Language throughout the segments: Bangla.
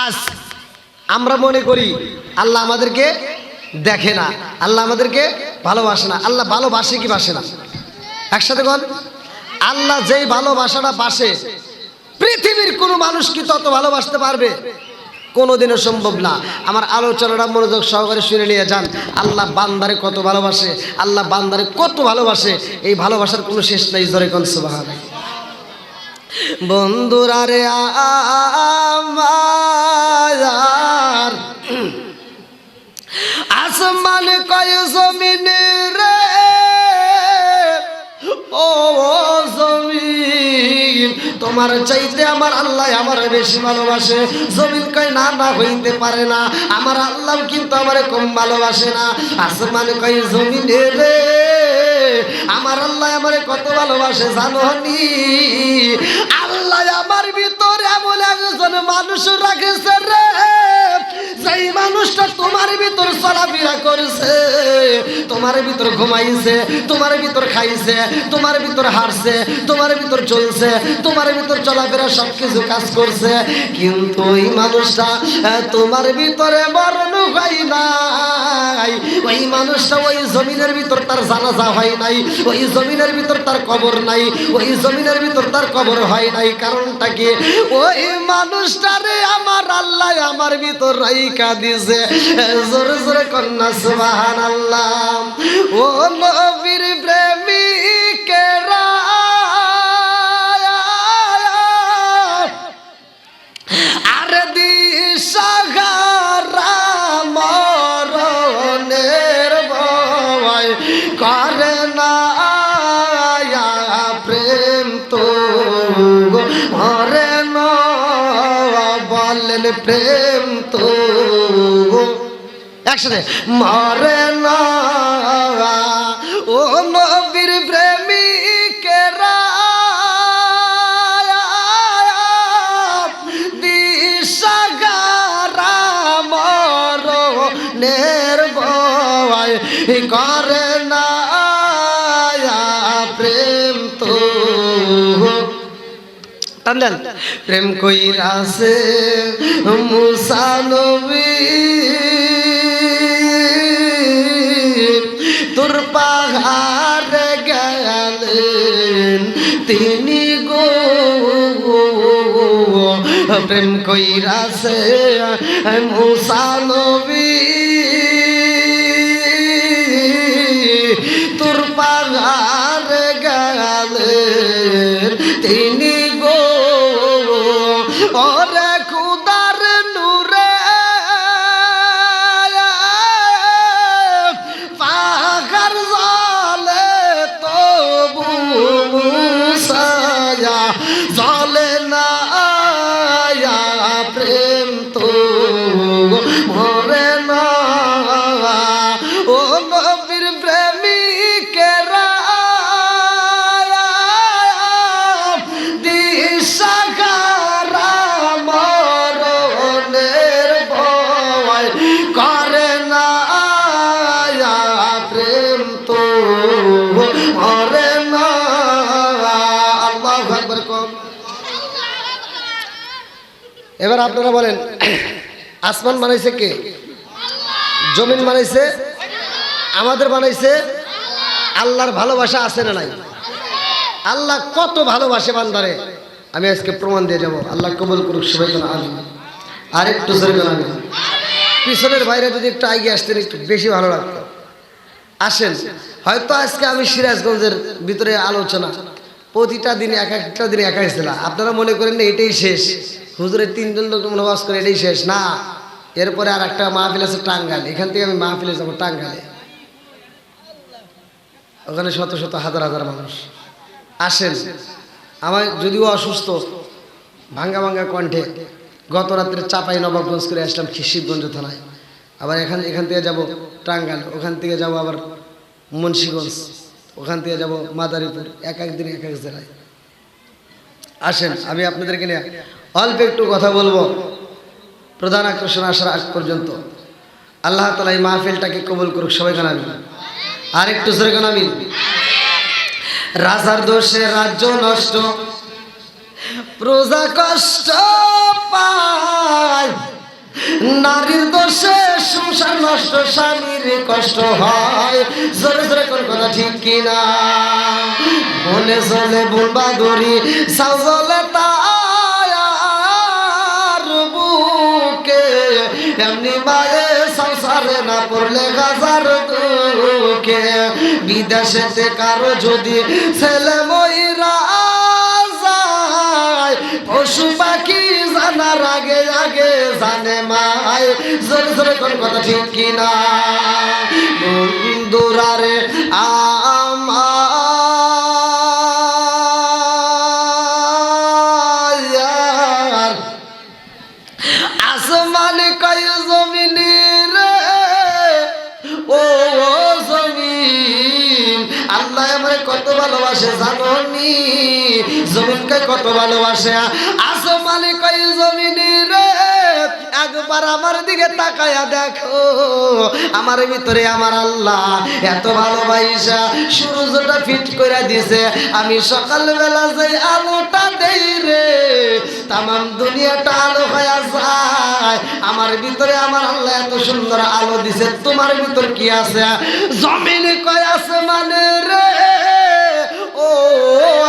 আজ আমরা মনে করি আল্লাহ আমাদেরকে দেখে না, আল্লাহ আমাদেরকে ভালোবাসে না। আল্লাহ ভালোবাসে কি বাসে না? একসাথে বল, আল্লাহ যেই ভালোবাসাটা বাসে পৃথিবীর কোনো মানুষ কি তত ভালোবাসতে পারবে? কোনোদিনও সম্ভব না। আমার আলোচনাটা মনোযোগ সহকারে শুনে নিয়ে যান। আল্লাহ বান্দারে কত ভালোবাসে, আল্লাহ বান্দারে কত ভালোবাসে, এই ভালোবাসার কোনো শেষ নাই। জোরে কোন সুবহানাল্লাহ। বন্ধুরা রে আমার আসমান কয় জমিন রে, ও জমিন তোমার চাইতে আমার আল্লাহ আমার বেশি ভালোবাসে। জমিন কয় না, না হইতে পারে না, আমার আল্লাহ কিন্তু আমারে কম ভালোবাসে না। আসমান কয় জমিন রে, আমার আল্লাহ আমারে কত ভালোবাসে জানো নি? আল্লাহ আমার ভিতর এমন একজন মানুষ রাখেছে রে, যেই মানুষটা তোমার ভিতর চলাফেরা করছে, তোমার ভিতর ঘুমাইছে, তোমার ভিতর খাইছে, তোমার ভিতর হারছে, তোমার ভিতর চলছে, তোমার ভিতর চলাফেরা সবকিছু কাজ করছে, কিন্তু ওই মানুষটা তোমার ভিতরে মরণ হয় নাই। ওই মানুষটা ওই জমিনের ভিতর তার জানাজা হয় নাই, ওই জমিনের ভিতর তার কবর নাই, ওই জমিনের ভিতর তার কবর হয় নাই। কারণটা কি? ওই মানুষটারে আমার আল্লাহ আমার ভিতর রাইখা দিছে। জোরে জোরে কন্যা সুবহানাল্লাহ। ও নবীর প্রেমিকেরা আর দিশাহারা মরণের ভয় করে না প্রেম তো মরে না, বলেন প্রেম তো একসাথে মরে না। ও নবীর প্রেমিকেরা দিশাহারা মরণের ভয় করে না প্রেম তো। টানলেন প্রেম কইরাছে মুসা নবী তোর পাহাড়ে গেলেন তিনি গো। প্রেম কইরাছে মুসা নবী তোর পাহাড়ে গেলেন তিনি গো। ওরে খুদার নূরে পাহাড় জ্বলে তবু মুসা জ্বলে না প্রেম তো মরে না। ও নবীর প্রেমিকেরা দিশাহারা মরণের ভয় করে না প্রেম তো মরে না। আল্লাহু আকবার কম। এবার আপনারা বলেন আসমান বানাইছে কে? জমিন বানাইছে, আমাদের বানাইছে আল্লাহর ভালোবাসা আছে না নাই? আল্লাহ কত ভালোবাসে বান্দারে আমি আজকে প্রমাণ দিয়ে যাব। আল্লাহ কবুল করুক সবাই। আমিন। আর একটু জোরে বলেন আমিন। পিছনের বাইরে যদি একটু এগিয়ে আসতেন একটু বেশি ভালো লাগতো। আসেন, হয়তো আজকে আমি সিরাজগঞ্জের ভিতরে আলোচনা প্রতিটা দিনে একটা দিনে একাই ছিলাম। আপনারা মনে করেন না এটাই শেষ, হুজুরের 3 জন লোক মনে বাস করে এটাই শেষ না। এরপরে আর একটা মাহফিল আছে টাঙ্গাইল, এখান থেকে আমি মাহফিলে যাবো টাঙ্গাইলে, ওখানে শত শত হাজার হাজার মানুষ আসেন। আমার যদিও অসুস্থ, ভাঙ্গা ভাঙ্গা কণ্ঠে গত রাত্রে চাপাই নবাবগঞ্জ করে আসলাম শিবগঞ্জ থানায়, আবার এখান থেকে যাব টাঙ্গাইল, ওখান থেকে যাব আবার মুন্সিগঞ্জ, ওখান থেকে যাব মাদারীপুর, এক দিন এক এক জেলায়। আসেন আমি আপনাদেরকে নিয়ে অল্প একটু কথা বলবো প্রধান আকর্ষণ আসার আগ পর্যন্ত। আল্লাহ তাআলা এই মাহফিলটাকে কবুল করুক সবাই জানাবেন। আর একটু জোরে জানাবেন। রাজার দোষে রাজ্য নষ্ট, প্রজা কষ্ট পায়, কষ্ট স্বামীর কষ্ট হয় জোরে জোরে কোন কথা ঠিক কিনা মনে চলে বুলবাদুরি সাজলে তার বুকে এমনি মায়ে সংসারে না পড়লে গাজার দুঃখে বিদেশেতে কারো যদি ছেলে ময়রা যায় পশু পাখি জানার আগে আগে জানে মায় জোরে জোরে কোন কথা ঠিক কিনা বন্ধুরারে আমার আসমান কয় জমিনে রে ও জমিন আল্লাহ আমারে কত ভালোবাসে জানোনি জমিনকে কত ভালোবাসে আসমান কয় জমিনে রে একবার আমার দিকে তাকায়া দেখো আমার ভিতরে আমার আল্লাহ এত ভালোবাসা সূর্যটা ফিট করে দিছে আমি সকালবেলা যাই আলোটা দেই রে তামাম দুনিয়াটা আলো হয়ে যায় আমার ভিতরে আমার আল্লাহ এত সুন্দর আলো দিছে তোমার ভিতর কি আছে জমিন কয় আসমানে রে ও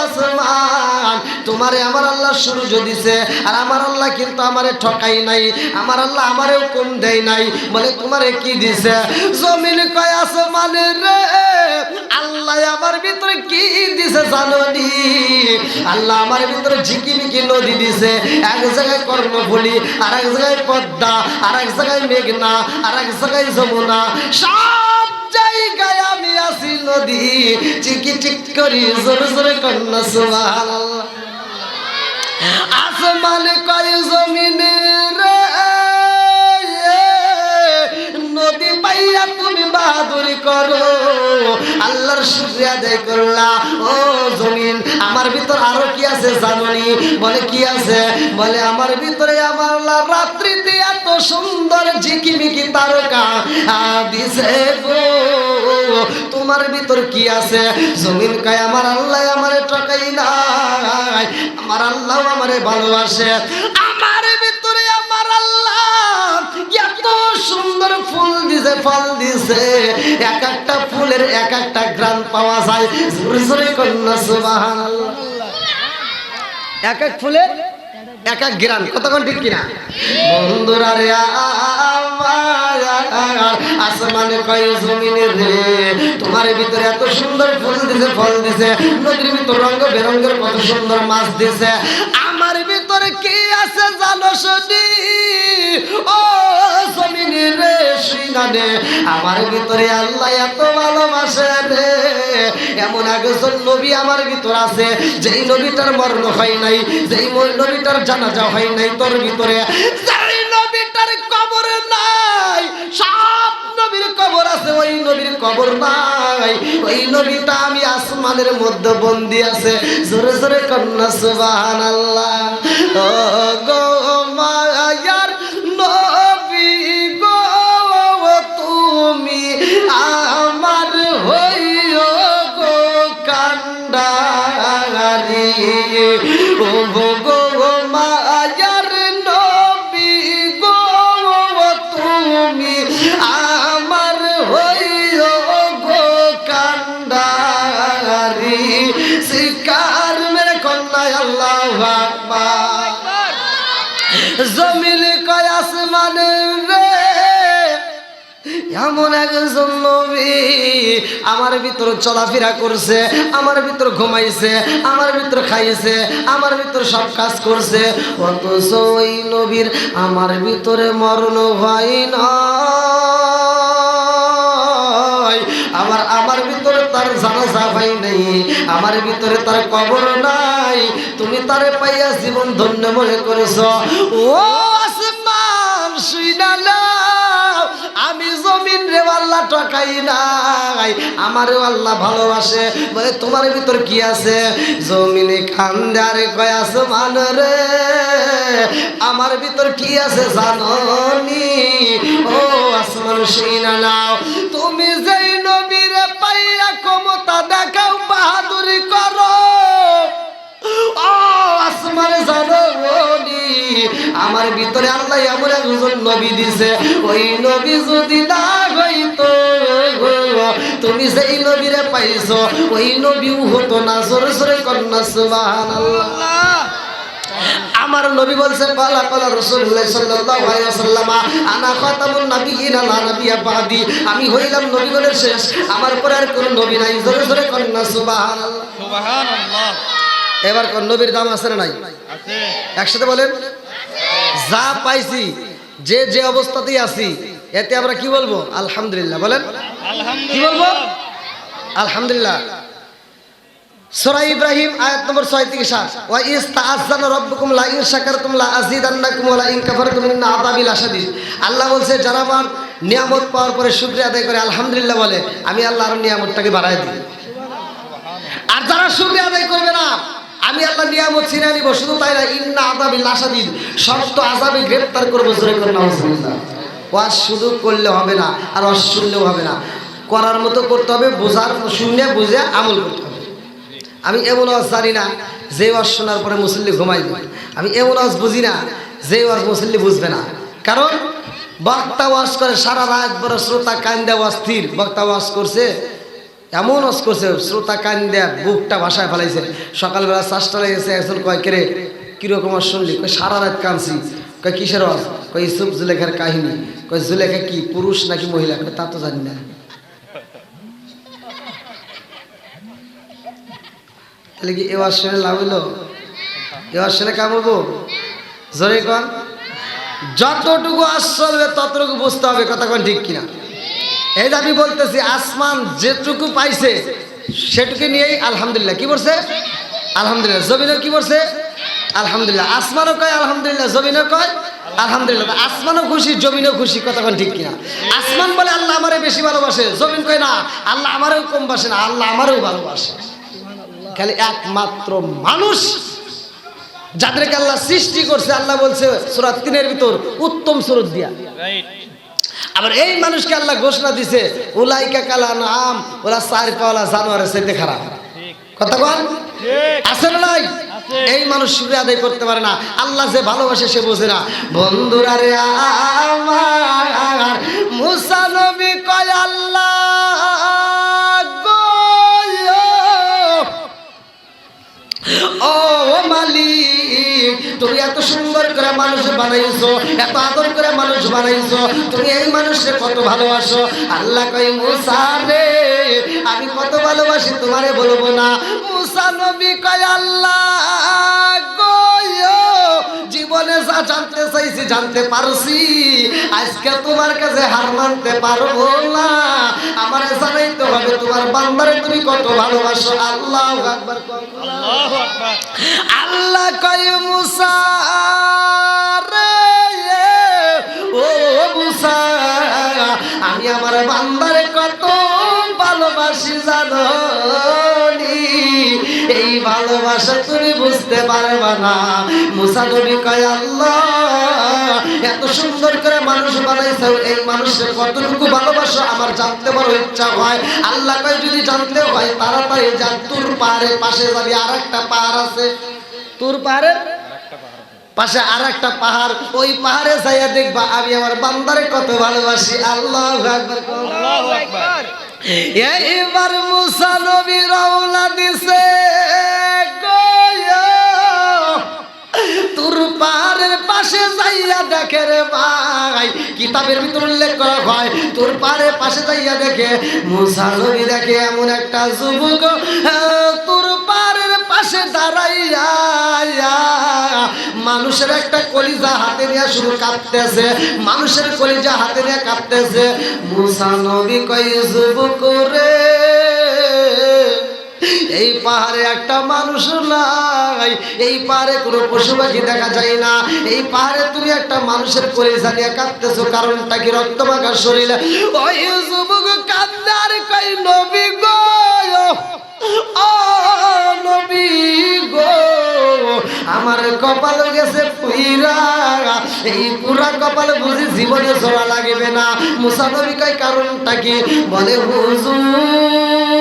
আসমান তোমারে আমার আল্লাহ সূর্য দিছে আর আমার আল্লাহ কিন্তু আমারে ঠকাই নাই আমার আল্লাহ আমারে হুকুম দেয় নাই বলে তোমারে কি দিছে জমিন কয় আসমানে রে আল্লাহ আমার ভিতরে কি দিছে জানোনি আল্লাহ আমার ভিতরে ঝিকিমিকি নদী দিছে এক জায়গায় কর্ণফুলী আর এক জায়গায় পদ্মা আর এক জায়গায় মেঘনা আর এক জায়গায় যমুনা সব জায়গায় আমি আছি নদী চিকি চিক করি জোরে জোরে কন্যা সুবহানাল্লাহ আসমান কয় জমিনে রে নদী পাইয়া তুমি বাহাদুরি করো আল্লাহর শুকরিয়া আদায় করলা ও জমিন আমার ভিতর আরো কি আছে জানোনি বলে কি আছে বলে আমার ভিতরে আমার আল্লাহ রাত্রিতে এত সুন্দর ঝিকিমিকি তারকা দিছে গো তোমার ভিতর কি আছে জমিন কয় আমার আল্লাহ আমারে ঠকাই নাই আমার আল্লাহ আমারে ভালোবাসে আমার ভিতরে আমার আল্লাহ এত সুন্দর ফুল দিছে ফল দিছে এক একটা ফুলের এক একটা গ্রাম পাওয়া যায় জোরে জোরে কন্যা সুবহানাল্লাহ এক এক ফুলের এক এক গ্রাম কতক্ষণ ঠিক কিনা বন্ধুরা রে আসমানে কয় জমিনে রে তোমার ভিতরে এত সুন্দর ফুল দিছে ফল দিছে নদীর ভিতর রঙ বেরঙের কত সুন্দর মাছ দিছে আমার ভিতরে কি আছে জানো শুনি ও জমিনে রে শুনানে আমার ভিতরে আল্লাহ এত ভালোবাসে রে এমন একজন নবী আমার ভিতর আছে যেই নবীটার মরণ হয় নাই যেই নবীটার জানাজা হয় নাই তোর ভিতরে যেই নবীটার কবর নাই সব নবীর কবর আছে ওই নবীর কবর নাই ওই নবীটা আমি আসমানের মধ্যে বন্দি আছে জোরে জোরে কন্যা সুবহানাল্লাহ ও গো মায়ার নবী গো তুমি আমার হইও গো কান্ডারি ও গো মায়ার নবী গো তুমি আমার হইও গো কান্ডারি শিকার মেরে কন্যা আল্লাহু আকবার জমিন কয় আসমানে রে এমন একজন নবী আমার ভিতর চলাফেরা করছে আমার ভিতর ঘুমাইছে আমার ভিতর খাইছে আমার ভিতর সব কাজ করছে অথচ ওই নবীর আমার ভিতরে মরণ হয় না আমার ভিতরে তার জানাজা হয় নাই আমার ভিতরে তার কবর নাই তুমি তারে পাইয়া জীবন ধন্য মনে করেছো ও আসমান শুইনা নাও আমি জমিন রে আল্লাহ ঠকাই নাই আমারও আল্লাহ ভালোবাসে বলে তোমার ভিতর কি আছে জমিনে খান্দারে কয় আসমান রে আমার ভিতর কি আছে জানোনি ও আসমান শুইনা নাও তুমি যেই নবীর পাইয়া ক্ষমতা দেখাও বাহাদুরি করো ও আসমান জানোনি আমার ভিতরে আল্লাহ এমন একজন নবী দিছে, ওই নবী যদি না হইতো, তুমি যেই নবীরে পাইছো ওই নবীও হতো না। জোরে জোরে কন্যা সুবহানাল্লাহ। আমার নবী বলছে পালা পালা রাসূলুল্লাহ সাল্লাল্লাহু আলাইহি ওয়াসাল্লাম, আনা খাতামুন নাবিয়িনা লা নাবিয়্যা বাদি, আমি হইলাম নবীগণের শেষ, আমার পরে আর কোনো নবী নাই। জোরে জোরে কন্যা সুবহানাল্লাহ সুবহানাল্লাহ। এবার কোন নবীর দাম আছে না নাই? আছে। একসাথে বলেন, যা পাইছি, যে যে অবস্থাতেই আছি, এতে আমরা কি বলবো? আলহামদুলিল্লাহ। বলেন আলহামদুলিল্লাহ। কি বলবো? আলহামদুলিল্লাহ। সূরা ইব্রাহিম আয়াত নম্বর 6 থেকে 7, ওয়া ইস্তাআযানা রাব্বুকুম লা ইন শাকারতুম লা আযীদান্নাকুম ওয়া লা ইন কাফারতুম ইন্না আযাবি লাশাদীদ। আল্লাহ বলছে যারা আমার নিয়ামত পাওয়ার পরে শুকরিয়া আদায় করে আলহামদুলিল্লাহ বলে, আমি আল্লাহ আর নিয়ামতটাকে বাড়ায় দিই। আর যারা শুকরিয়া আদায় করবে না, আমি আল্লাহ নিয়ামত ছিনিয়ে নিব। শুধু তাই না, ইন্না আযাবি লাশাদীদ, শক্ত আযাবে গ্রেফতার করব। জোরে করে নাউজুবিল্লাহ। ওয়াজ শুধু করলে হবে না, আর ওয়াজ শুনলেও হবে না, করার মতো করতে হবে, বোঝার শুনে বুঝে আমল করতে হবে। আমি এমন ওয়াজ জানি না যে ওয়াজ শোনার পরে মুসল্লি ঘুমাইবে, আমি এমন ওয়াজ বুঝি না যে ওয়াজ মুসল্লি বুঝবে না। কারণ বক্তা ওয়াজ করে সারা রাত, বড় শ্রোতা কান্দা অস্থির। বক্তা ওয়াজ করছে, এমন ওয়াজ করছে, শ্রোতা কান্দা বুকটা ভাষায় ফেলাইছে। সকালবেলা 4টা লেগেছে, একজন কয় কেরে কিরকম ওয়াজ শুনলি? কয় সারা রাত কাঁদছি। কয় কিসের ওয়াজ? কয় ইউসুফ জুলেখার কাহিনী। কয় জুলেখা কি পুরুষ নাকি মহিলা? কয় তা তো জানি না। তাহলে কি এবার শুনে লাভ হইল? এবার শুনে কামড়বো? জোরে কন। যতটুকু আজ চলবে ততটুকু বুঝতে হবে, কথা কন ঠিক কিনা? এই যে আমি বলতেছি, আসমান যেটুকু পাইছে সেটুকু নিয়েই আলহামদুলিল্লাহ কি বলছে? আলহামদুলিল্লাহ। জমিনও কি বলছে? আলহামদুলিল্লাহ। আসমানও কয় আলহামদুলিল্লাহ, জমিনও কয় আলহামদুলিল্লাহ। আসমানও খুশি, জমিনও খুশি, কথা কন ঠিক কিনা? আসমান বলে আল্লাহ আমারে বেশি ভালোবাসে, জমিন কয় না আল্লাহ আমারও কম বাসে না, আল্লাহ আমারও ভালোবাসে। খালি একমাত্র মানুষ যাদেরকে আল্লাহ সৃষ্টি করছে, আল্লাহ বলছে সূরা 3-এর ভিতর উত্তম সুরত দিয়া। আবার এই মানুষকে আল্লাহ ঘোষণা দিছে, উলাইকা কাল আনআম, ওরা 4 পাওয়ালা জানোয়ারের চাইতে খারাপ। কথা বল আছে না নাই? এই মানুষ শুকরিয়া আদায় করতে পারে না। আল্লাহ যে ভালোবাসে সে বোঝে না। বন্ধুরা রে আমার, মুসা নবী কয় আল্লাহ ও মালিক, তুমি এত সুন্দর করে মানুষ বানাইছো, এত আদর করে মানুষ বানাইছো, তুমি এই মানুষকে কত ভালোবাসো। আল্লাহ কই মুসা রে আমি কত ভালোবাসি তোমারে বলবো না। মুসা নবী কয় আল্লাহ গো, জীবনে যা জানতে চাইছি জানতে পারছি, আজকে তোমার কাছে হার মানতে পারবো না। আমার জানাইতে হবে তোমার বান্দারে তুমি কত ভালোবাসো। আল্লাহু আকবার, আল্লাহু আকবার। আল্লাহ কয় মুসা রে ও মুসা, আমি আমার বান্দারে কত ভালোবাসি জানো নি? এই ভালোবাসা তুমি বুঝতে পারবা না। মুসা নবী কয় আল্লাহ এত সুন্দর করে মানুষ বানাইছো, এই মানুষের কতটুকু ভালোবাসো আমার জানতে বড় ইচ্ছা হয়। আল্লাহ কয় যদি জানতে হয় তাড়াতাড়ি যা, তুর পাহাড়ের পাশে যাবি, আরেকটা পাহাড় আছে, তুর পাহাড়ের পাশে আরেকটা পাহাড়, ওই পাহাড়ে যাইয়া দেখবা আমি আমার বান্দারে কত ভালোবাসি। আল্লাহু আকবার, আল্লাহু আকবার। এইবার মুসা নবী রওনা দিছে তুর পাহাড়ের পাশে যাইয়া দেখে রে ভাই, কিতাবের ভিতর উল্লেখ করা হয় তুর পাহাড়ের পাশে যাইয়া দেখে মুসা নবী দেখে এমন একটা যুবক তুর পাহাড়ের পাশে দাঁড়াইয়া মানুষের একটা কলিজা হাতে নিয়ে শুরু কাঁপতেছে, মানুষের কলিজা হাতে নিয়ে কাঁপতেছে। মুসা নবী কয় যুবক রে এই পাহাড়ে একটা মানুষ নাই, এই পাহাড়ে কোনো পশু পাখি দেখা যায় না, এই পাহাড়ে তুমি একটা মানুষের কলিজা নিয়ে কাঁদতেছো, কারণটা কি? রক্ত মাখা শরীরে। ওই যুবক কাঁদে আর কই নবী গো, ও নবী গো, আমার কপাল গেছে পুইরা, এই পুরা কপাল বুঝি জীবনে জোড়া লাগবে না। মুসা নবী কয় কারণটা কি? বলে হুজুর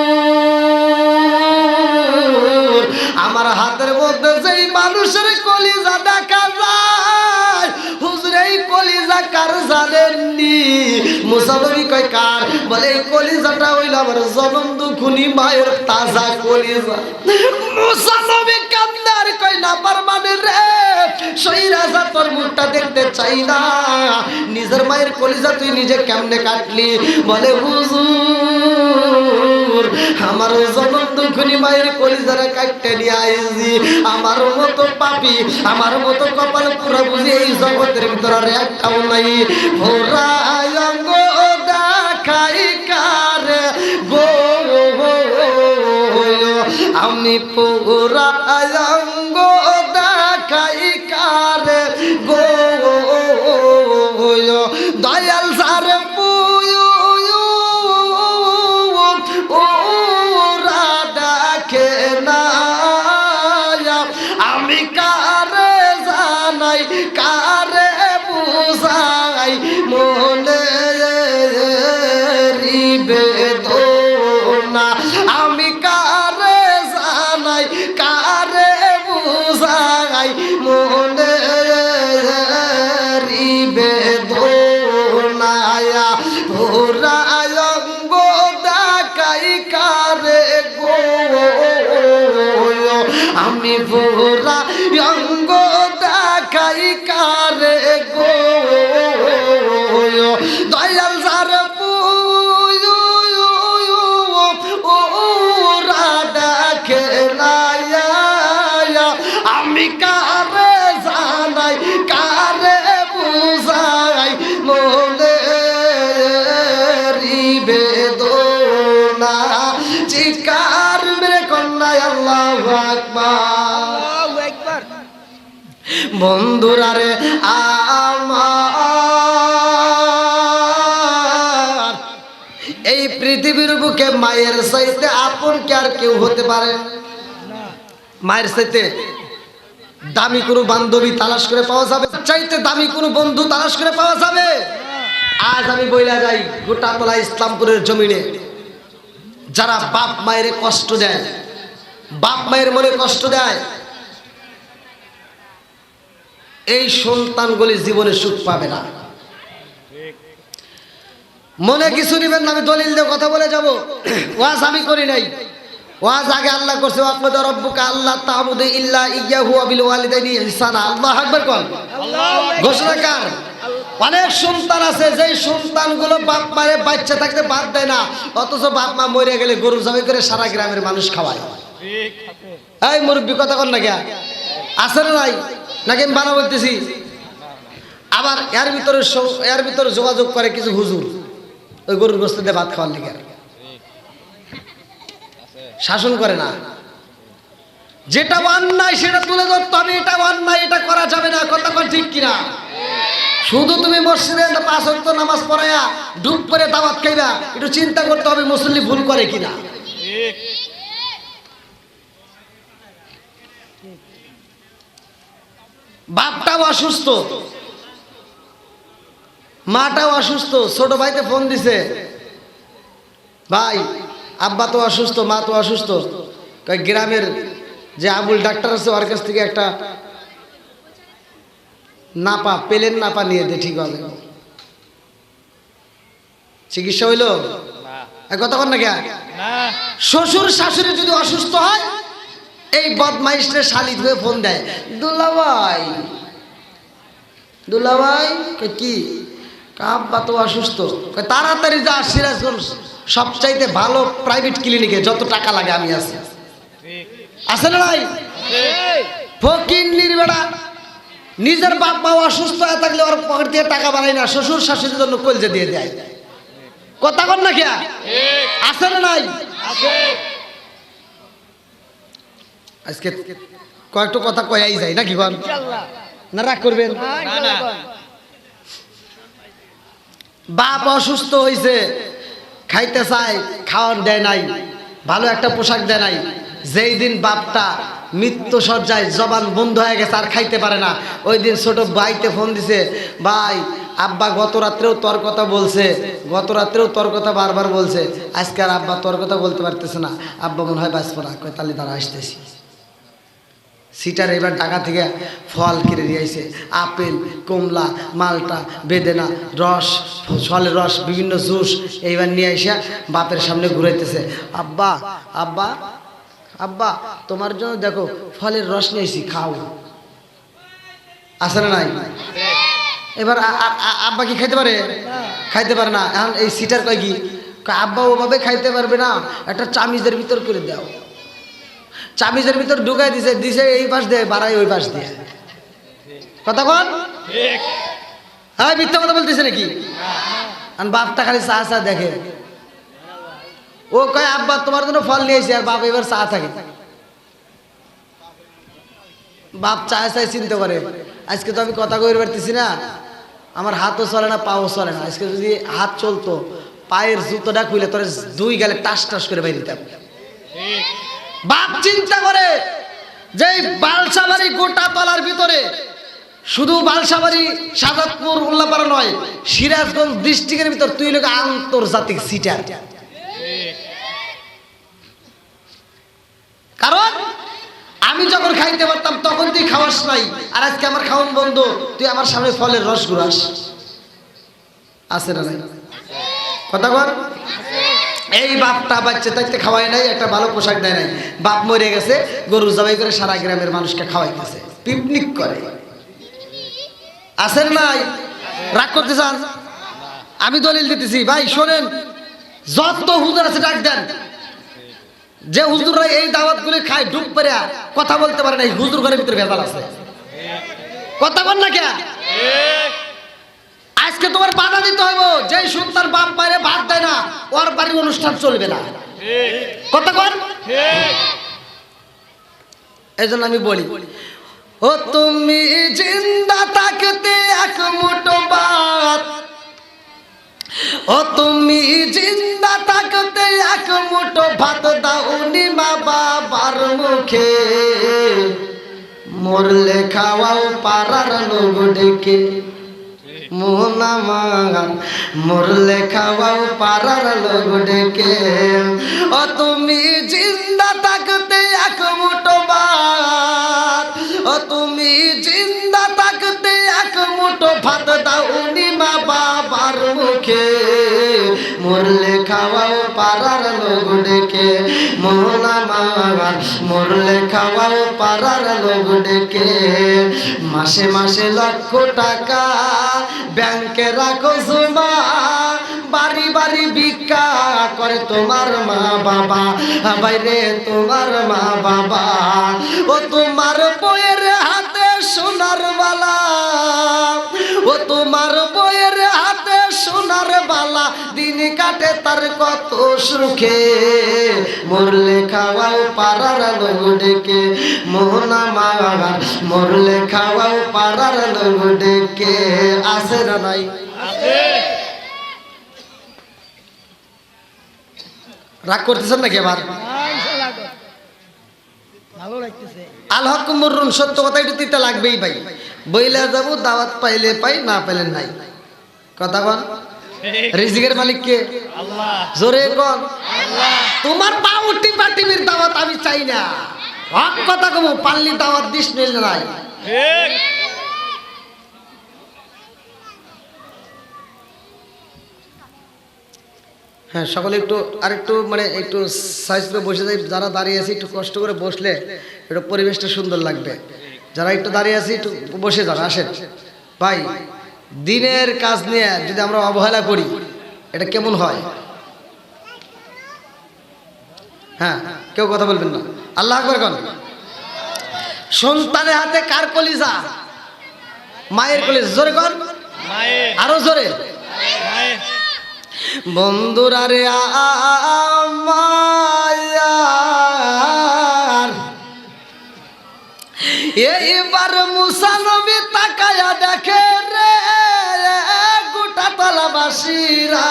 আমার হাতের মধ্যে যেই মানুষের কলিজা দেখা যায় কার জানেননি? মুসা নবী কয় কার? বলে এই কলিজাটা হইল আমার জনম দুখুনি মায়ের তাজা কলিজা। মুসা নবী কান্দার কয় না পারমানে রে, সৈরাজা তোর মুখটা দেখতে চাই না। নিজের মায়ের কলিজা তুই নিজে কেমনে কাটলি? বলে হুজুর আমার জনম দুখুনি মায়ের কলিজারা কাটতে নিয়ে আইছি। আমার মতো পাপী, আমার মতো কপাল পুরা বুঝি এই জগতের ভিতরে আর একটাও নাই। ভোরা অঙ্গ দেখাই কার গো, আমি পুরা অঙ্গ দেখাই কার গো, দয়াল সার ওরা দেখে না, আমি কারে জানাই কারে বুঝাই মনে বেদনা, আমি কারে জানাই কারে বুঝাই মনে বেদনা। ওরা অঙ্গ দেখাই কারে গো, আমি ভোরা অঙ্গ দেখাই কারে গো, দয়াল যার ওরা দেখে না, আমি কারে জানাই কারে বুঝাই মনে বেদনা। চিৎকার মেরে কন্যায় আল্লাহু আকবার। বন্ধুরা রে আমার, এই পৃথিবীর বুকে মায়ের চাইতে আপন কি আর কেউ হতে পারে? মায়ের চাইতে দামি কোনো বান্ধবী তালাশ করে পাওয়া যাবে? চাইতে দামি কোনো বন্ধু তালাশ করে পাওয়া যাবে? আজ আমি বইলা যাই গোটাতলা ইসলামপুরের জমিনে যারা বাপ মায়ের কষ্ট দেয়, বাপ মায়ের মনে কষ্ট দেয়, এই সন্তানগুলি জীবনে সুখ পাবে না। মনে কিছু নিবেন না, আমি দলিল দিয়ে কথা বলে যাব। ওয়াজ আমি করি নাই, ওয়াজ আগে আল্লাহ করছে। ওয়াকবাদ রব্বুকা আল্লাহ তা'বুদু ইল্লা ইয়্যাহু ওয়া বিল ওয়ালিদাইনি ইহসানা। আল্লাহু আকবার কোন ঘোষণাকার। অনেক সন্তান আছে যেই সন্তানগুলো বাপ মায়ের বাচ্চা থাকতে বাদ দেয় না, অথচ বাপ মা মরে গেলে গরু জবাই করে সারা গ্রামের মানুষ খাওয়ায়। এই মুরব্বী কথা কন না কে আছে না নাই? নাকি আমি বানা বলতেছি? আবার এর ভিতরে যোগাযোগ করে কিছু হুজুর ওই গরুর গোশত দিয়ে ভাত খাওয়ার লেগে, শাসন করে না। যেটা অন্যায় সেটা তুলে ধরতে হবে, এটা অন্যায়, এটা করা যাবে না। কথা কন ঠিক কিনা? শুধু তুমি মসজিদে 5 ওয়াক্ত নামাজ পড়ায়া ডুব করে দাওয়াত খাইবা, একটু চিন্তা করতে হবে মুসল্লি ভুল করে কিনা। বাপটাও অসুস্থ, মাটাও অসুস্থ। ছোট ভাইতে ফোন দিছে, ভাই আব্বা তো অসুস্থ, মা তো অসুস্থ। গ্রামের যে আবুল ডাক্তার আছে ওর কাছ থেকে একটা নাপা, পেলেন নাপা নিয়ে দে, ঠিক হবে। চিকিৎসা হইল? কথা কন না কে? শ্বশুর শাশুড়ি যদি অসুস্থ হয়, এই বদমাইশরে শালিক হয়ে ফোন দেয়, দুলাভাই দুলাভাই কি আব্বা তো অসুস্থ, তাড়াতাড়ি যা সিরাজগঞ্জ সবচাইতে ভালো প্রাইভেট ক্লিনিকে, যত টাকা লাগে আমি আছি। আছে না নাই? ফকির নির্বেড়া নিজের বাপ মা অসুস্থ হয়ে থাকলে ওর পকেট দিয়ে টাকা বানায় না, শ্বশুর শাশুড়ির জন্য কলজে দিয়ে দেয়। কথা কন না কে? আছে না নাই? আজকে কয়েকটা কথা কয়াই যায় নাকি বল? না রাগ করবেন? বাপ অসুস্থ হয়েছে, খাইতে চায়, খাওয়ার দেয় নাই, ভালো একটা পোশাক দেয় নাই। যেই দিন বাপটা মৃত্যু সজ্জায় জবান বন্ধ হয়ে গেছে, আর খাইতে পারে না, ওই দিন ছোট ভাইতে ফোন দিছে, ভাই আব্বা গত রাত্রেও তোর কথা বলছে, গত রাত্রেও তোর কথা বারবার বলছে, আজকে আর আব্বা তোর কথা বলতে পারতেছে না, আব্বা মনে হয় বাঁচবো না। কয় তাহলে তারা আসতেছি। সিটার এবার ঢাকা থেকে ফল কিনে নিয়ে আইছে, আপেল, কমলা, মালটা, বেদেনা, রস, ফলের রস, বিভিন্ন জুস এইবার নিয়ে আইসা বাপের সামনে ঘুরাইতেছে। আব্বা আব্বা আব্বা তোমার জন্য দেখো ফলের রস নিয়ে আইছি, খাও। আছে না নাই? এবার আব্বা কি খাইতে পারে? খাইতে পারে না। এখন এই সিটার কয় কি, আব্বা ওভাবে খাইতে পারবে না, একটা চামিজের ভিতর করে দাও। চামিজের ভিতর ঢুকাই দিছে, দিছে এই পাশ দিয়ে বাড়াই ওই পাশ দিয়ে। কথা বল, হ্যাঁ মিথ্যা কথা বলতেছে নাকি? বাপটা খালি চা চা দেখে, ও কয় আব্বা তোমার জন্য ফল নিয়েছি, আর বাপ এবার চা থাকে। বাপ চায় চাই চিনতে পারে, আজকে তো আমি কথা কইতে পারতেছি না, আমার হাতও চলে না, পাও চলে না। আজকে যদি হাত চলতো, পায়ের জুতোটা খুলে তোর দুই গালে টাস টাস করে বাইরে দিতাম। বাপ চিন্তা করে যে বালসাবাড়ি গোটা তলার ভিতরে, শুধু বালসাবাড়ি, সাজাদপুর, উল্লাপাড়া নয়, সিরাজগঞ্জ ডিস্ট্রিক্টের ভিতর তুই লোক আন্তর্জাতিক সিটার। কারণ আমি যখন খাইতে পারতাম তখন তুই খাওয়াস নাই, আর আজকে আমার খাওয়ান বন্ধ, তুই আমার সামনে ফলের রস ঘুরাস। আছে না নাই? কথা বল। এই বাপটা বাচ্চা তাইতে খাওয়াই নাই, একটা ভালো পোশাক দেয় নাই, বাপ মরে গেছে, গরু জবাই করে সারা গ্রামের মানুষকে খাওয়াইতেছে, পিকনিক করে। আছেন নাই? রাগ করতে চান? আমি দলিল দিতেছি ভাই, শোনেন, যত হুজুর আছে ডাক দেন। যে হুজুররা এই দাওয়াতগুলি খায়, ডুব করে কথা বলতে পারে না, হুজুর ঘরের ভিতরে ভেজাল আছে। কথা বল না কে? আজকে তোমার বাধা দিতে হইব, যে সন্তান বাপ বাইরে ভাত দেয় না, ওর বাড়ির অনুষ্ঠান চলবে না। কথা বল। এই জন্য আমি বলি, ও তুমি জিন্দা থাকতে এক মুঠো ভাত, ও তুমি জিন্দা থাকতে এক মুঠো ভাত দাওনি মা বাবার মুখে, মরলে খাওয়াও পাড়ার লোক ডেকে। মোহনামার মরলে খাওয়াও পাড়ার লোক ডেকে, ও তুমি জিন্দা থাকতে এক মুঠো ভাত, ও তুমি জিন্দা থাকতে এক মুঠো ভাত দাওনি মা বাবার মুখে, মরলে খাওয়াও পাড়ার লোক ডেকে। মোহনামার মরলে খাওয়াও পাড়ার লোক ডেকে। মাসে মাসে লক্ষ টাকা ব্যাংকে রাখো জমা, বাড়ি বাড়ি ভিক্ষা করে তোমার মা বাবা, বাইরে তোমার মা বাবা। ও তোমার বইয়ের হাতে সোনার বালা, ও তোমার বইয়ের হাতে সোনার বালা, দিন কাটে তার কত সুখে, মরলে খাওয়াও পাড়ার লোক ডেকে। মোহনা মা মরলে খাওয়াও পাড়ার লোক ডেকে। আছে না নাই? রাগ করতেছেন নাকি আবার? আল হক মুররুন, সত্য কথা একটু তিতা লাগবেই ভাই। বইলা যাব, দাওয়াত পাইলে পাই, না পাইলে নাই। কথা বল। রিজিকের মালিক কে? আল্লাহ। জোরে কোন আল্লাহ। তোমার পাউটি পাটির দাওয়াত আমি চাই না, হক কথা কম, পাল্লি দাওয়াত দিস নিল নাই। ঠিক। হ্যাঁ, সকলে একটু আরেকটু মানে একটু সাইজ করে বসে যাই। যারা দাঁড়িয়ে আছে একটু কষ্ট করে বসলে একটু পরিবেশটা সুন্দর লাগবে। যারা একটু দাঁড়িয়ে আছি একটু বসে যান। আসেন ভাই, দিনের কাজ নিয়ে যদি আমরা অবহেলা করি এটা কেমন হয়? হ্যাঁ, কেউ কথা বলবেন না। আল্লাহ আকবার কোন। সন্তানের হাতে কার কলিজা? মায়ের কলিজা। জোরে কোন, আরো জোরে। বন্ধুরা রে আমার, এইবার মুসা নবী তাকায়া দেখে রে গোটা তলাবাসীরা।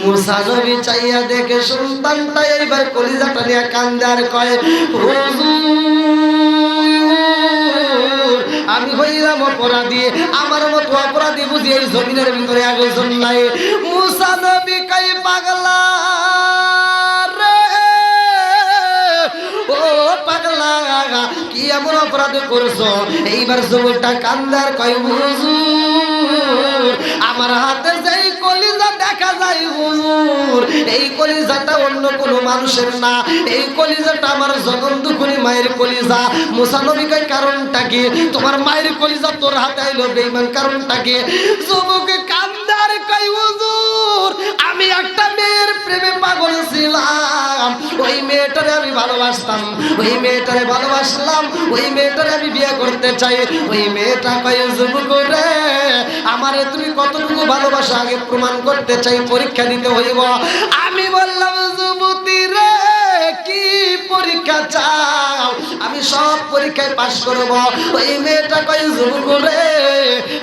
মুসা নবী চাইয়া দেখে সন্তানটা এইবার কলিজাটা নিয়ে কান্দে আর কয়, আমি হইলাম অপরাধী, আমার মতো অপরাধী বুঝি এই জমিনের ভিতরে একজন নাই। মুসা নবী কই পাগলা রে, ও পাগলা, এমন অপরাধ করেছো? এইবার যুবকটা কান্দার কয় হুজুর আমার হাতে যেই কলিজা দেখা যায় হুজুর, এই কলিজাটা অন্য কোনো মানুষের না, এই কলিজাটা আমার জনম দুঃখিনী মায়ের কলিজা। মুসা নবী কয় কারণটা কি? তোমার মায়ের কলিজা তোর হাতে আইলো বেঈমান, কারণটা কি? যুবক কান্দার কয় হুজুর আমি একটা মেয়ের প্রেমে পাগল ছিলাম, ওই মেয়েটারে আমি ভালোবাসতাম, ওই মেয়েটারে ভালোবাসলাম, ওই মেয়েটারে আমি বিয়ে করতে চাই। ওই মেয়েটা কয় যুবক রে আমারে তুমি কতটুকু ভালোবাসা আগে প্রমাণ করতে চাই, পরীক্ষা দিতে হইব। আমি বললাম যুবতী রে কি পরীক্ষা চাও? আমি সব পরীক্ষায় পাশ করব। ওই মেয়েটা কয় যুবক রে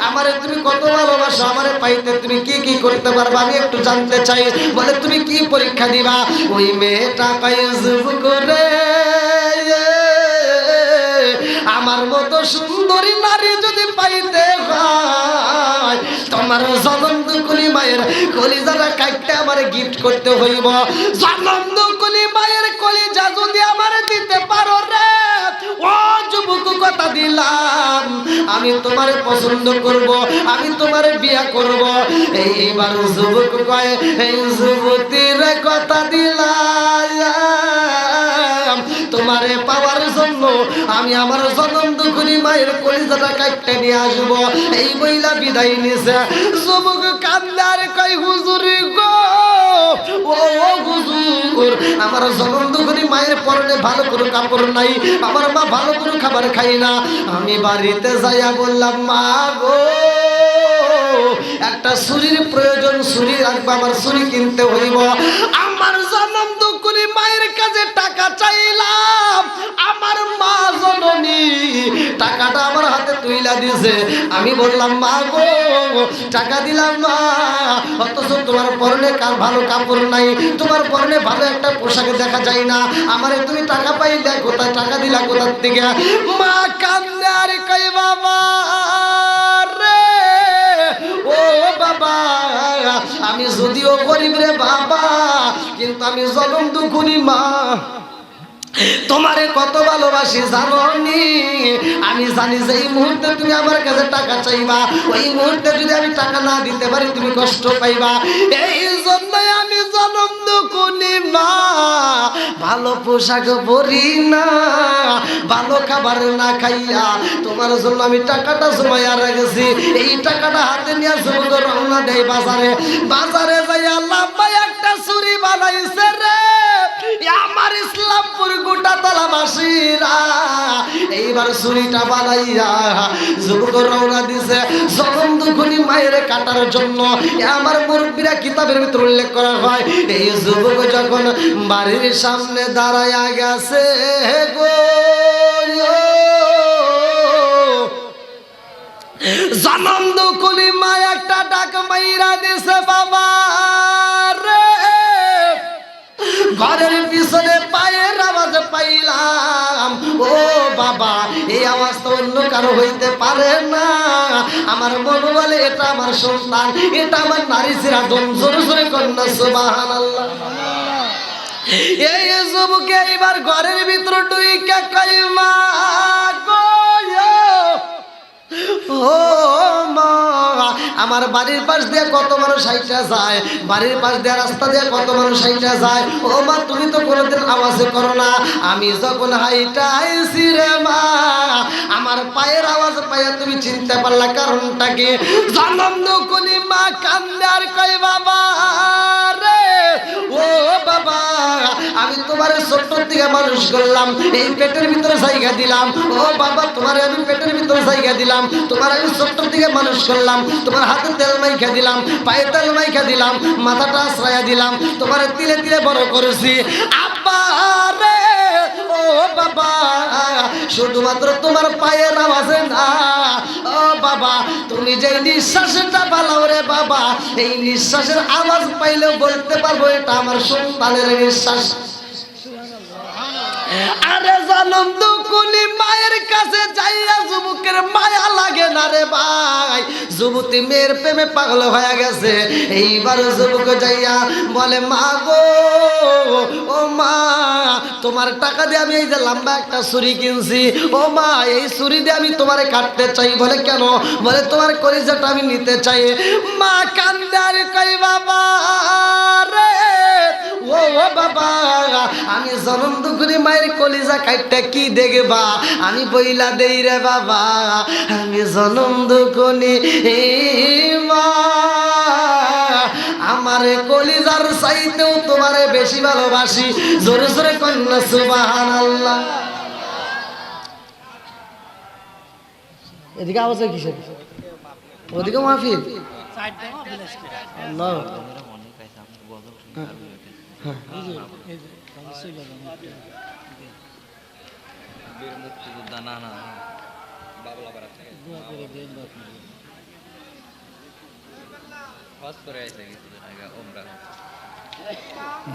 আমারে তুমি কত ভালোবাসো, আমারে পাইতে তুমি কি কি করতে পারবা আমি একটু জানতে চাই। বলে তুমি কি পরীক্ষা দিবা? ওই মেয়েটা কয় যুবক রে আমার মতো সুন্দরী নারী যদি পাইতে হয় তোমার জনম দুঃখিনী মায়ের কলিজাটা কাটতে আমার গিফট করতে হইব। জনম দুঃখিনী মায়ের কলিজা যদি আমার দিতে পারো রে ও যুবক কথা দিলাম আমি তোমারে পছন্দ করব, আমি তোমারে বিয়া করব। এইবার যুবক কয় এই যুবতীর কথা দিলাম তোমারে পাওয়ার জন্য আমি আমার জনম দুঃখিনী মায়ের কলিজাটা কাটতে নিয়ে আসবো। এই মহিলা বিদায় নিছে। যুবক কান্দার কয় হুজুর গো ও হুজুর আমার জনম দুঃখিনী মায়ের পরনে ভালো কোনো কাপড় নাই, আমার মা ভালো কোনো খাবার খাই না। আমি বাড়িতে যাইয়া বললাম মা গো একটা ছুরির প্রয়োজন, ছুরি রাখবো, আমার ছুরি কিনতে হইব। আমার জনম দুঃখিনী মায়ের কাছে টাকা চাইলাম, আমার মা জননী টাকাটা আমার হাতে তুইলা দিয়েছে। আমি বললাম মা গো টাকা দিলাম মা, অথচ তোমার পরনে ভালো কাপড় নাই, তোমার পরনে ভালো একটা পোশাক দেখা যায় না, আমারে তুমি টাকা পাইলে কোথায়, টাকা দিলা কোথার থেকে? মা কান্দে আর কই বাবা রে ও বাবা আমি যদিও গরিব রে বাবা কিন্তু আমি জনম দুঃখিনী মা তোমারে কত ভালোবাসি জানোনি? আমি জানি যে এই মুহূর্তে তুমি আমার কাছে টাকা চাইবা, ওই মুহূর্তে যদি আমি টাকা না দিতে পারি তুমি কষ্ট পাইবা। এই জন্যই আমি জনম দুঃখিনী মা ভালো পোশাক পরি না, ভালো খাবার না খাইয়া তোমার জন্য আমি টাকাটা জমাইয়া রেখেছি। এই টাকাটা হাতে নিয়ে যুবক রওনা দেয় বাজারে। বাজারে যাইয়া লম্বা একটা ছুরি বানাইছে রে আমার ইসলামপুর গোটা তলাবাসীরা। এইবার ছুরিটা বানাইয়া যুবক রওনা দিছে জনম দুঃখিনী মায়ের কাটার জন্য। আমার মুরব্বীরা কিতাবের ভিতর উল্লেখ করা হয় এই যুবক যখন বাড়ির সামনে দাঁড়াইয়া গেছে গো জনম দুঃখিনী মা একটা ডাক মাইরা দিছে বাবা রে। ঘরের পিছনে পায়ের আওয়াজ পাইলাম, ও বাবা এই আওয়াজ তো অন্য কারো হইতে পারে না। আমার মনে বলে এটা আমার সন্তান, এটা আমার নারী সিরাজম। জোরে জোরে কন্যা সুবহানাল্লাহ। এই যুবকে এবার ঘরের ভিতর ঢুইকা কই মা গো ও মা আমার বাড়ির পাশ দিয়ে কত মানুষ হাইটা যায়, বাড়ির পাশ দিয়ে রাস্তা দিয়ে কত মানুষ হাইটা যায়। ও মা তুমি তো কোনোদিন আওয়াজ করো না, আমি যখন হাইটা আইছি রে মা আমার পায়ের আওয়াজ পাইয়া তুমি চিনতে পারলা, কারণটা কি? জনম দুঃখিনী মা কান্দে আর কই বাবা রে ও বাবা আমি তোমারে ছোট্ট থেকে মানুষ করলাম, এই পেটের ভিতরে জায়গা দিলাম। ও বাবা তোমারে আমি পেটের ভিতরে জায়গা দিলাম, তোমার আমি ছোট্ট থেকে মানুষ করলাম, তোমার হাতে তেল মাইখা দিলাম, পায়ে তেল মাইখা দিলাম, মাথাটা আশ্রয়া দিলাম, তোমার তিলে তিলে বড় করেছি। আব্বা রে ও বাবা শুধুমাত্র তোমার পায়ের আওয়াজে না, ও বাবা তুমি যে নিঃশ্বাসটা পালাও রে বাবা এই নিঃশ্বাসের আওয়াজ পাইলেও বলতে পারবো এটা আমার সন্তানের নিঃশ্বাস। আরে জনম দুকুনি মায়ের কাছে যাইয়া যুবকের মায়া লাগে না রে ভাই। যুবতী মেয়ের প্রেমে পাগল হয়ে গেছে। এইবার যুবক যাইয়া বলে মা গো, ও মা, তোমার টাকা দিয়ে আমি এই যে লম্বা একটা ছুরি কিনছি, ও মা এই ছুরি দিয়ে আমি তোমারে কাটতে চাই। বলে কেন? বলে তোমার কলিজাটা আমি নিতে চাই। মা কান্দে আর কই বাবা রে, ও বাবা, আমি জনম দুকুনি মায়ের কলিজা কাটতে কি দেখবা? আমি বইলা দেই রে বাবা, আমি জনম দুকুনি মা, আমার কলিজার চাইতেও তোমারে বেশি ভালোবাসি। জোরে জোরে কন্যা সুবহানাল্লাহ। এদিকে আওয়াজ কিসের? ওদিকে মাহফিল। আল্লাহ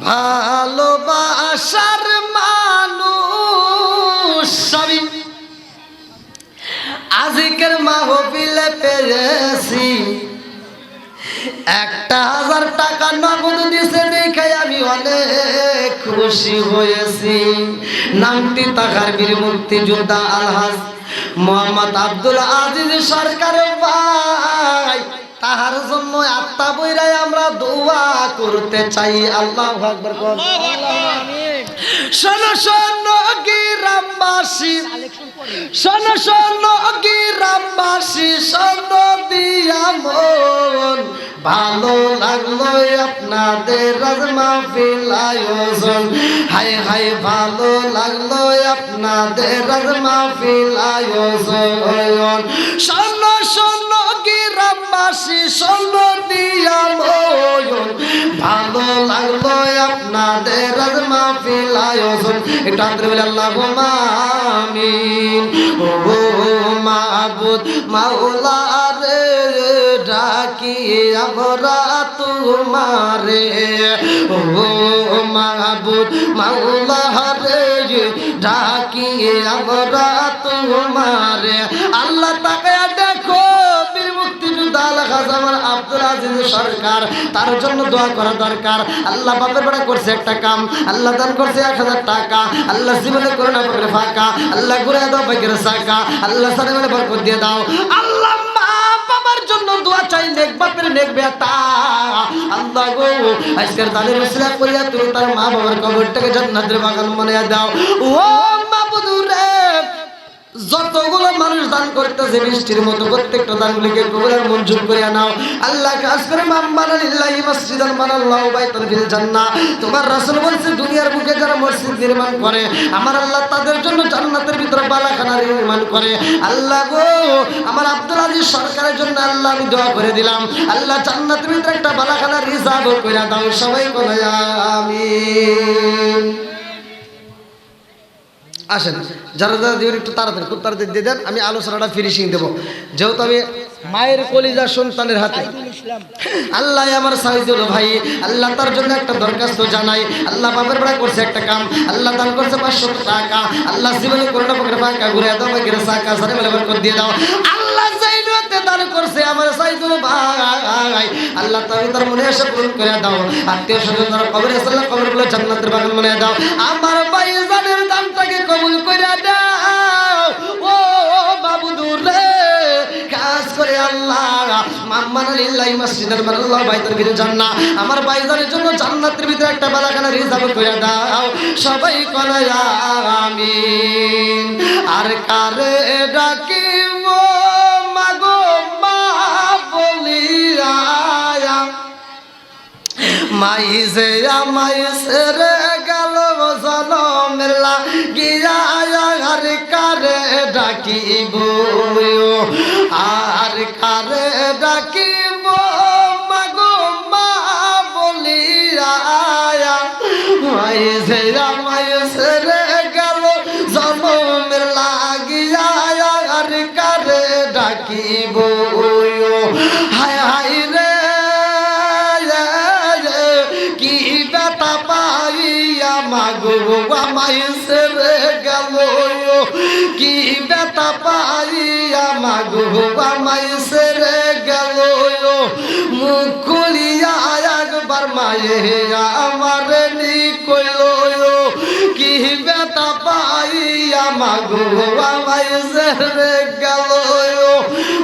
ভালোবাসার মানুষ সবই আজকের মাহফিলে পেয়েছি। 1000 টাকা নগদ দিছে দেখে আমি অনেক খুশি হয়েছি। নামটি তাকার বীর মুক্তিযোদ্ধা আলহাজ মোহাম্মদ আব্দুল আজিজ সরকার ভাই, তাহার জন্য আত্মা বইরাই আমরা দোয়া করতে চাই। আল্লাহু আকবার। শোনো শোনো গ্রামবাসী, শোনো শোনো গ্রামবাসী, শোনো দিয়া মন, ভালো লাগলো আপনাদের আজ মাহফিল আয়োজন। হায় হায় ভালো লাগলো আপনাদের আজ মাহফিল আয়োজন। শোনো শোনো গ্রামবাসী, শোনো দিয়া মন, ভালো লাগলো আপনাদের আজ মাহফিল আয়োজন। একটু আন্তরে বলে আল্লাহুম্মা আমিন। ও মাবুদ মাওলা রে, ডাকি আমরা তোমারে। ও মাবুদ মাওলা রে, ডাকি আমরা তোমারে। আল্লাহ তাকে দেখো বীর মুক্তিযোদ্ধা আলহাজ আমার আব্দুল আজিজ সরকার, তার জন্য দোয়া করা দরকার। আল্লাহ বাপের বেড়া করছে একটা কাম, আল্লাহ দান করছে 1000 টাকা। আল্লাহ জীবনে করে না করে ফাঁকা, আল্লাহ ঘুরে দাও বাইকের সাকা, আল্লাহ সারে মানে বরকত দিয়ে দাও। আল্লাহ মা বাবার জন্য দোয়া চাই, নেক বাপের নেক বেটা। আল্লাহ গো আজকের দানের উসিলা করিয়া তুমি তার মা বাবার কবরটাকে জান্নাতের বাগান বানাইয়া দাও। ও মাবুদ রে, যতগুলো মানুষ দান করতেছে বৃষ্টির মতো প্রত্যেকটা দানগুলিকে কবুলের মঞ্জুর করিয়া নাও। আল্লাহ কাজ করে মাম্মানা লিল্লাহি মাসজিদান বানাল্লাহু বাইতান ফিল জান্নাহ। তোমার রাসূল বলেছে দুনিয়ার বুকে যারা মসজিদ নির্মাণ করে আমার আল্লাহ তাদের জন্য জান্নাতের ভিতরে বালাখানা নির্মাণ করে। আল্লাহ গো আমার আব্দুল আজিজ সরকারের জন্য আল্লাহ আমি দোয়া করে দিলাম, আল্লাহ জান্নাতের ভিতরে একটা বালাখানা রিজার্ভ কইরা দাও। সবাই বলে আমিন। আসেন যারা যারা দিবেন একটু তাড়াতাড়ি, খুব তাড়াতাড়ি দিয়ে দেন, আমি আলোচনাটা ফিনিশিং দেবো, যেহেতু আমি মায়ের কলিজা সন্তানের হাতে। আল্লাহ আমার সাইদুল ভাই, আল্লাহ তার জন্য একটা দরখাস্ত জানাই। আল্লাহ বাপের বেড়া করছে একটা কাম, আল্লাহ দান করছে 500 টাকা। আল্লাহ জীবনে করোনা পকেটে ফাঁকা ঘুরে দাও, বাইকের সাকা সারে মেলে বরকত দিয়ে দাও। আল্লাহ জাইনুতে দান করছে আমার সাইদুল ভাই, আল্লাহ তার মনে এসে পূরণ করে দাও। আত্মীয় স্বজন যারা কবরে আছে আল্লাহ কবরগুলো জান্নাতের বাগান বানিয়ে দাও। আমার ভাই জানের দানটাকে কবুল করে দাও। ও বাবুদুর রে, কাজ করে আল্লাহ মাম্মানা লিল্লাহি মাসজিদান বানাল্লাহু বাইতান ফিল জান্নাহ, আমার ভাইজানের জন্য জান্নাতের ভিতরে একটা বালাখানা রিজার্ভ করে দাও। সবাই বলে আমিন। আর কারে ডাকিব মাগো মা বলিয়া, মাইজে আমাইছে রে গেল জনমের লাগিয়া। আর কারে ডাকিব, আর কারে ডাকিব মাগো মা বলিয়া, মাইজে আমাইছে রে গেল জনমের লাগিয়া। আর কারে ডাকিব, হায় হায় রে কি ব্যথা পাইয়া মা মাগো আমায় ছেড়ে গেল কি ব্যথা পাইয়া মাগো আমায় ছেড়ে গেল মুখ খুলিয়া একবার মায়ে আমার কইল কি ব্যথা পাইয়া মাগো আমায় ছেড়ে গেল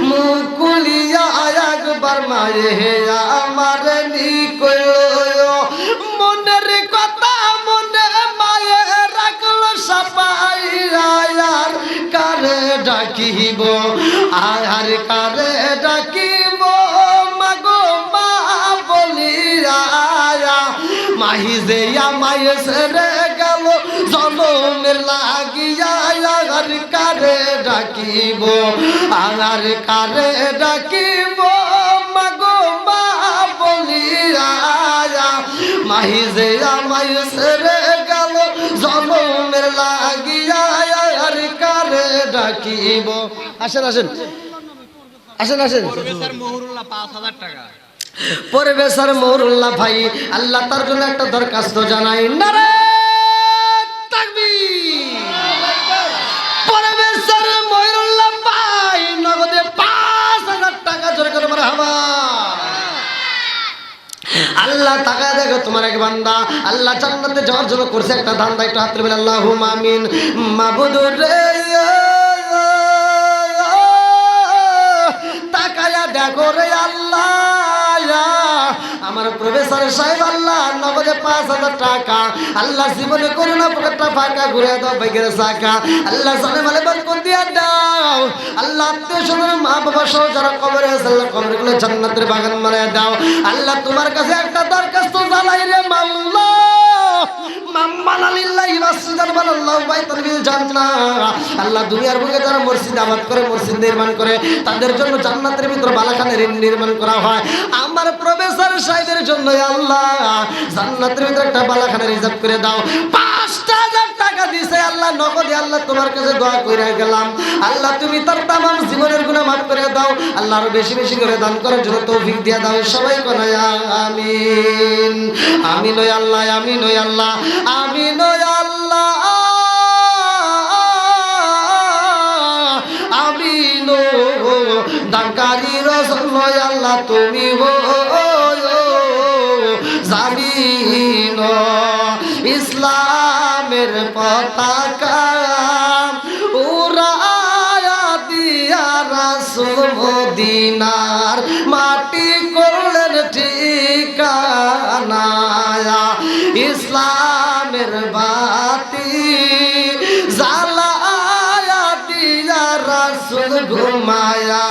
মুখ খুলিয়া একবার মায়ে আমার কইল মনের কথা মনে মায়ে রাখলো সাপাইয়া আর কারে ডাকিব আর কারে ডাকিব মাগো মা বলিয়া মাহি যে আমায় ছেড়ে গেল জনমের লাগিয়া আর কারে ডাকিব আর কারে ডাকিব মাগো মা বলিয়া মাহি যে আমায় ছেড়ে গেল জনমের লাগিয়া আর কারে ডাকিব আসেন আসেন আসেন আসেন পরিবেশের মৌরুল্লাহ ভাই আল্লাহ তার জন্য একটা দরখাস্ত জানাই নারে তাকবীর পরিবেশের মৌরুল্লাহ ভাই নগদে ৫,০০০ টাকা জোরে করে মারহাবা আল্লাহ তাকায় দেখো তোমার এক বান্দা আল্লাহ জান্নাতে যাওয়ার জন্য করছে একটা ধান্দা একটু হাত তুলে আল্লাহুম্মা আমিন মাবুদুর রে তাকায়া দেখো রে আল্লাহ আমার প্রফেসর সাহেব আল্লাহ নগদে ৫,০০০ টাকা আল্লাহ জীবনে করো না পকেটটা ফাঁকা ঘুরে দাও বাইকের চাকা আল্লাহ সালে মালে বরকত দিয়া দাও আল্লাহ আত্মীয় স্বজন মা বাবা সহ যারা কবরে আছে আল্লাহ কবরগুলো জান্নাতের বাগান বানায় দাও আল্লাহ তোমার কাছে একটা দরখাস্ত জানাই রে মাওলা আল্লাহ দুনিয়ার বুকে যারা মসজিদ আবাদ করে মসজিদ নির্মাণ করে তাদের জন্য জান্নাতের ভিতর বালাখানে নির্মাণ করা হয় আমার প্রফেসর সাহেবের জন্য আল্লাহ জান্নাতের ভিতর একটা বালাখানে রিজার্ভ করে দাও ৫,০০০ টাকা দিছে আল্লাহ নগদে আল্লাহ তোমার কাছে দোয়া করে গেলাম আল্লাহ তুমি তার তামাম জীবনের গুনাহ মাফ করে দাও আল্লাহ আরো বেশি বেশি করে দান করার জন্য তৌফিক দিয়ে দাও সবাই কোনা আমিন আমিন ওই আল্লাহ আমিন ওই আল্লাহ আমিন ওই আল্লাহ আমিন দানকারী রাসূল ওই আল্লাহ তুমি হো জামিন ইসলামের পতাকা উড়ায়া দিয়া রাসূল মদিনার মাটি করলেন ঠিকানা ইসলামের বাতি জ্বালায়া দিয়া রাসূল ঘুমায়া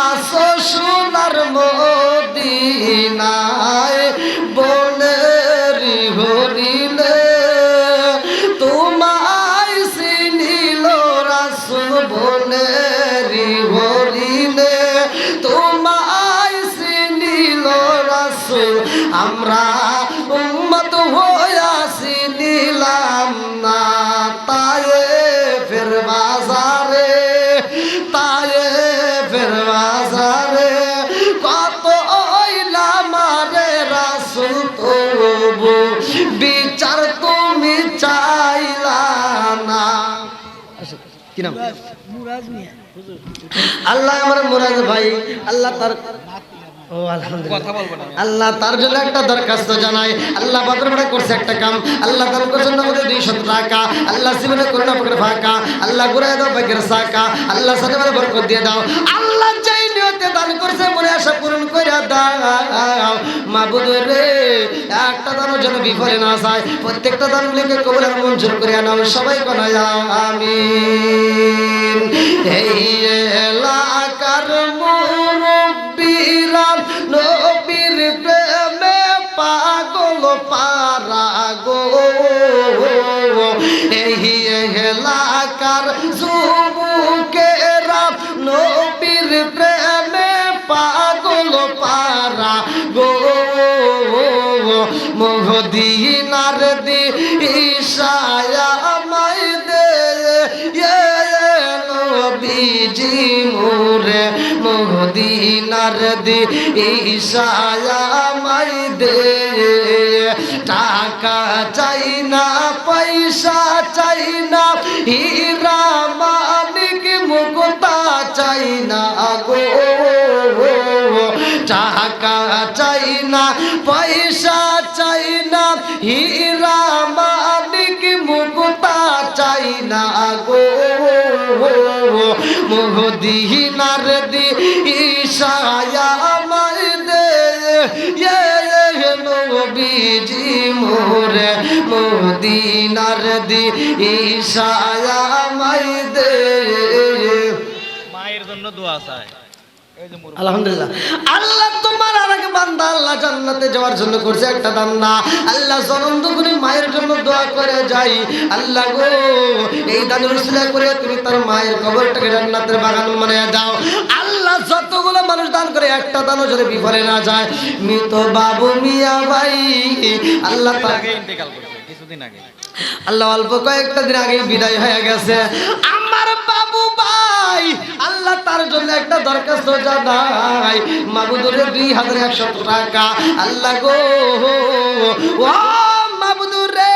আসো সোনার মদিনায় বনের হরিলে তোমায় চিনিল রাসূল বনের হরিলে তোমায় চিনিল রাসূল আমরা উম্মত হইয়াছি নিলাম না তায়েফের বাজারে তায়েফের বাজারে কত ওইলা মারে রাসূল তবু বিচার তুমি চাইলা না কি নাম মুরাদ মিয়া আল্লাহ আমার মুরাদ ভাই আল্লাহ তার ও আলহামদুলিল্লাহ আল্লাহ তার জন্য একটা দরখাস্ত জানাই আল্লাহ বাদরবাড়া করছে একটা কাম আল্লাহ তার জন্য আমাদের 200 টাকা আল্লাহ জীবনে করুণা পকেটে ফাঁকা আল্লাহ ঘুরায় দাও বাইকের চাকা আল্লাহ সাথে মানে বরকত দিয়ে দাও আল্লাহ যেই নিয়তে দান করছে মনে আশা পূরণ করে দাও মাবুদ রে একটা দানের জন্য বিফলে না যায় প্রত্যেকটা দানগুলোকে কবুল আর মঞ্জুর করে নাও সবাই কোনা আমিন এই এলাকার মুরব্বিরা নবীর প্রেমে পাগল পারা গো এই এলাকার যুবকেরা নবীর প্রেমে পাগল পারা গো মদিনার দিশায়া আমায় দে নবীজি মোরে মদিনা মদিনার দি ঈশায়া মাই দে টাকা চাই না পয়সা চাই না হীরা মানিক মুক্তা চাই না গো টাকা চাই না পয়সা চাই না হীরা মানিক মুক্তা চাই না গো মদিনার দি ঈশায়া মাই দে নবীজি মোরে মদিনার দি ঈশায়া মাই দে মায়ের জন্য দোয়া চাই আলহামদুলিল্লাহ আল্লাহ তোমার আরেক বান্দা আল্লাহ জান্নাতে যাওয়ার জন্য করছে একটা দান না আল্লাহ জনন্দ করে মায়ের জন্য দোয়া করে যাই আল্লাহ গো এই দানের উসিলা করে তুমি তার মায়ের কবরটাকে জান্নাতের বাগান বানিয়ে দাও আল্লাহ যতগুলো মানুষ দান করে একটা দানও যদি বিফলে না যায় মৃত বাবু মিয়া ভাই আল্লাহ তাকে ইন্তেকাল করেছে কিছুদিন আগে আল্লাহ অল্প কয়েকটা দিন আগে বিদায় হয়ে গেছে আমার বাবু ভাই আল্লাহ তার জন্য একটা দরখাস্ত জানাই মাবুদুরে 2100 টাকা আল্লাহ গো ও মাবুদুরে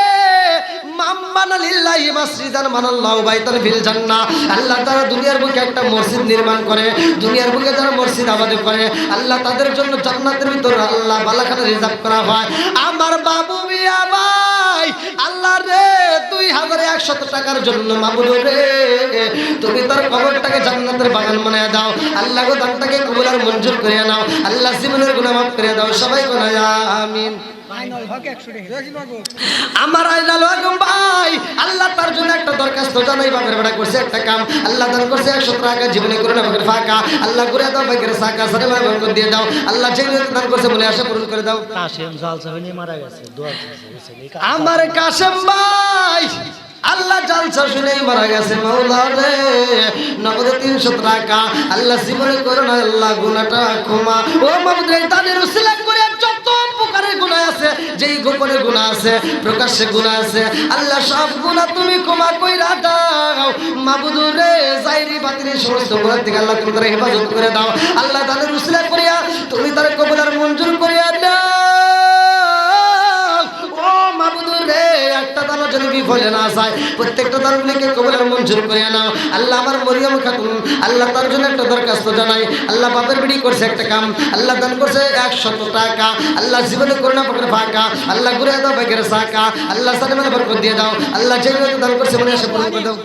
মাম্মানা লিল্লাহি মাসজিদান মানাল্লাহু বাইতান ফিল জান্নাহ আল্লাহ তাআলা দুনিয়ার বুকে একটা মসজিদ নির্মাণ করে দুনিয়ার বুকে যারা মসজিদ আবাদ করে আল্লাহ তাদের জন্য জান্নাতের ভিতর আল্লাহ বালাখানা রিজার্ভ করা হয় আমার বাবু মিয়া ভাই আল্লাহ রে 2100 টাকার জন্য মাবুদ রে তুমি তার কবরটাকে জান্নাতের বাগান বানিয়ে দাও আল্লাহ গো দানটাকে কবুল আর মঞ্জুর করে নাও আল্লাহ জীবনের গুনাহ মাফ করে দাও সবাই বলে আমিন আমার আইনাল হক ভাই আল্লাহ তার জন্য একটা দরখাস্ত জানাই বাপের বেড়া করছে একটা কাম আল্লাহ দান করছে 100 টাকা জীবনে করে না বাপের ফাঁকা আল্লাহ করে দাও বাগের সাকা সারে বরকত দিয়ে দাও আল্লাহ যে দান করছে মনে আশা পূরণ করে দাও কাশেম জালসা হইনি মারা গেছে দোয়া করছে আমার কাশেম ভাই আল্লাহ জালসা শুনেই মারা গেছে মাওলা রে নগদ 300 টাকা আল্লাহ জীবনে করো না আল্লাহ গুনাহটা ক্ষমা ও মাবুদ রে তাদের উসিলা করে যত প্রকারের গুনাহ আছে যেই গোপনে গুনাহ আছে প্রকাশ্যে গুনাহ আছে আল্লাহ সব গুনাহ তুমি ক্ষমা কইরা দাও মাবুদ রে জাইরি বাতিরি সমস্ত গুনাহ থেকে আল্লাহ তুমি তার হেফাজত করে দাও আল্লাহ তাদের উসিলা করিয়া তুমি তার কবুল আর মঞ্জুর করিয়া দাও ও মাবুদ রে একটা দানও যদি বিফলে না যায় প্রত্যেকটা দানগুলিকে কবুল আর মঞ্জুর করে নাও আল্লাহ আমার মরিয়ম খাতুন আল্লাহ তার জন্য একটা দরখাস্ত জানাই আল্লাহ বাপের বিড়ি করছে একটা কাম আল্লাহ দান করছে 100 টাকা আল্লাহ জীবনে করোনা পকেট ফাঁকা আল্লাহ ঘুরে দাও বেগের সাকা আল্লাহ সালামের বরকত দিয়ে দাও আল্লাহ যে দান করছে মনে আসে পূরণ করে দাও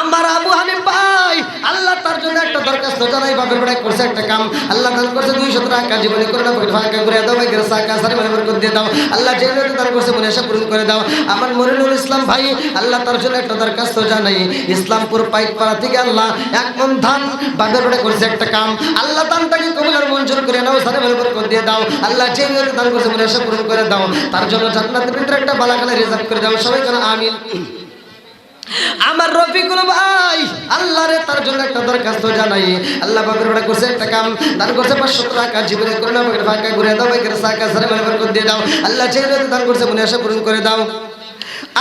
আমার আবু হানিফ ভাই আল্লাহ তার জন্য একটা দরখাস্ত জানাই বাপের বেড়ায় করছে একটা কাম আল্লাহ দান করছে 200 টাকা জীবনে করে না ফাঁকা করে দাও ভাই গের সাকা সারি মানে বরকত দিয়ে দাও আল্লাহ যে দান করছে মনে আশা পূরণ করে দাও আমার মনিরুল ইসলাম ভাই আল্লাহ তার জন্য একটা দরখাস্ত জানাই ইসলামপুর পাইকপাড়া থেকে আল্লাহ এক মন ধান বাপের বেড়ায় করছে একটা কাম আল্লাহ দানটাকে কবুল আর মঞ্জুর করে নাও সারি মানে বরকত দিয়ে দাও আল্লাহ যে দান করছে মনে আশা পূরণ করে দাও তার জন্য জান্নাতের ভিতরে একটা বালাখানা রিজার্ভ করে দাও সবাই যেন আমিন আমার রফিকুল ভাই আল্লাহ রে তার জন্য একটা দরখাস্ত জানাই আল্লাহ বাপের বেড়া করছে একটা কাম দান করছে 500 টাকা জীবনে করে না বাপের ফাঁকা ঘুরে দাও বাইকের সাকা সারে মানে বরকত দিয়ে দাও আল্লাহ যে দান করছে মনে আশা পূরণ করে দাও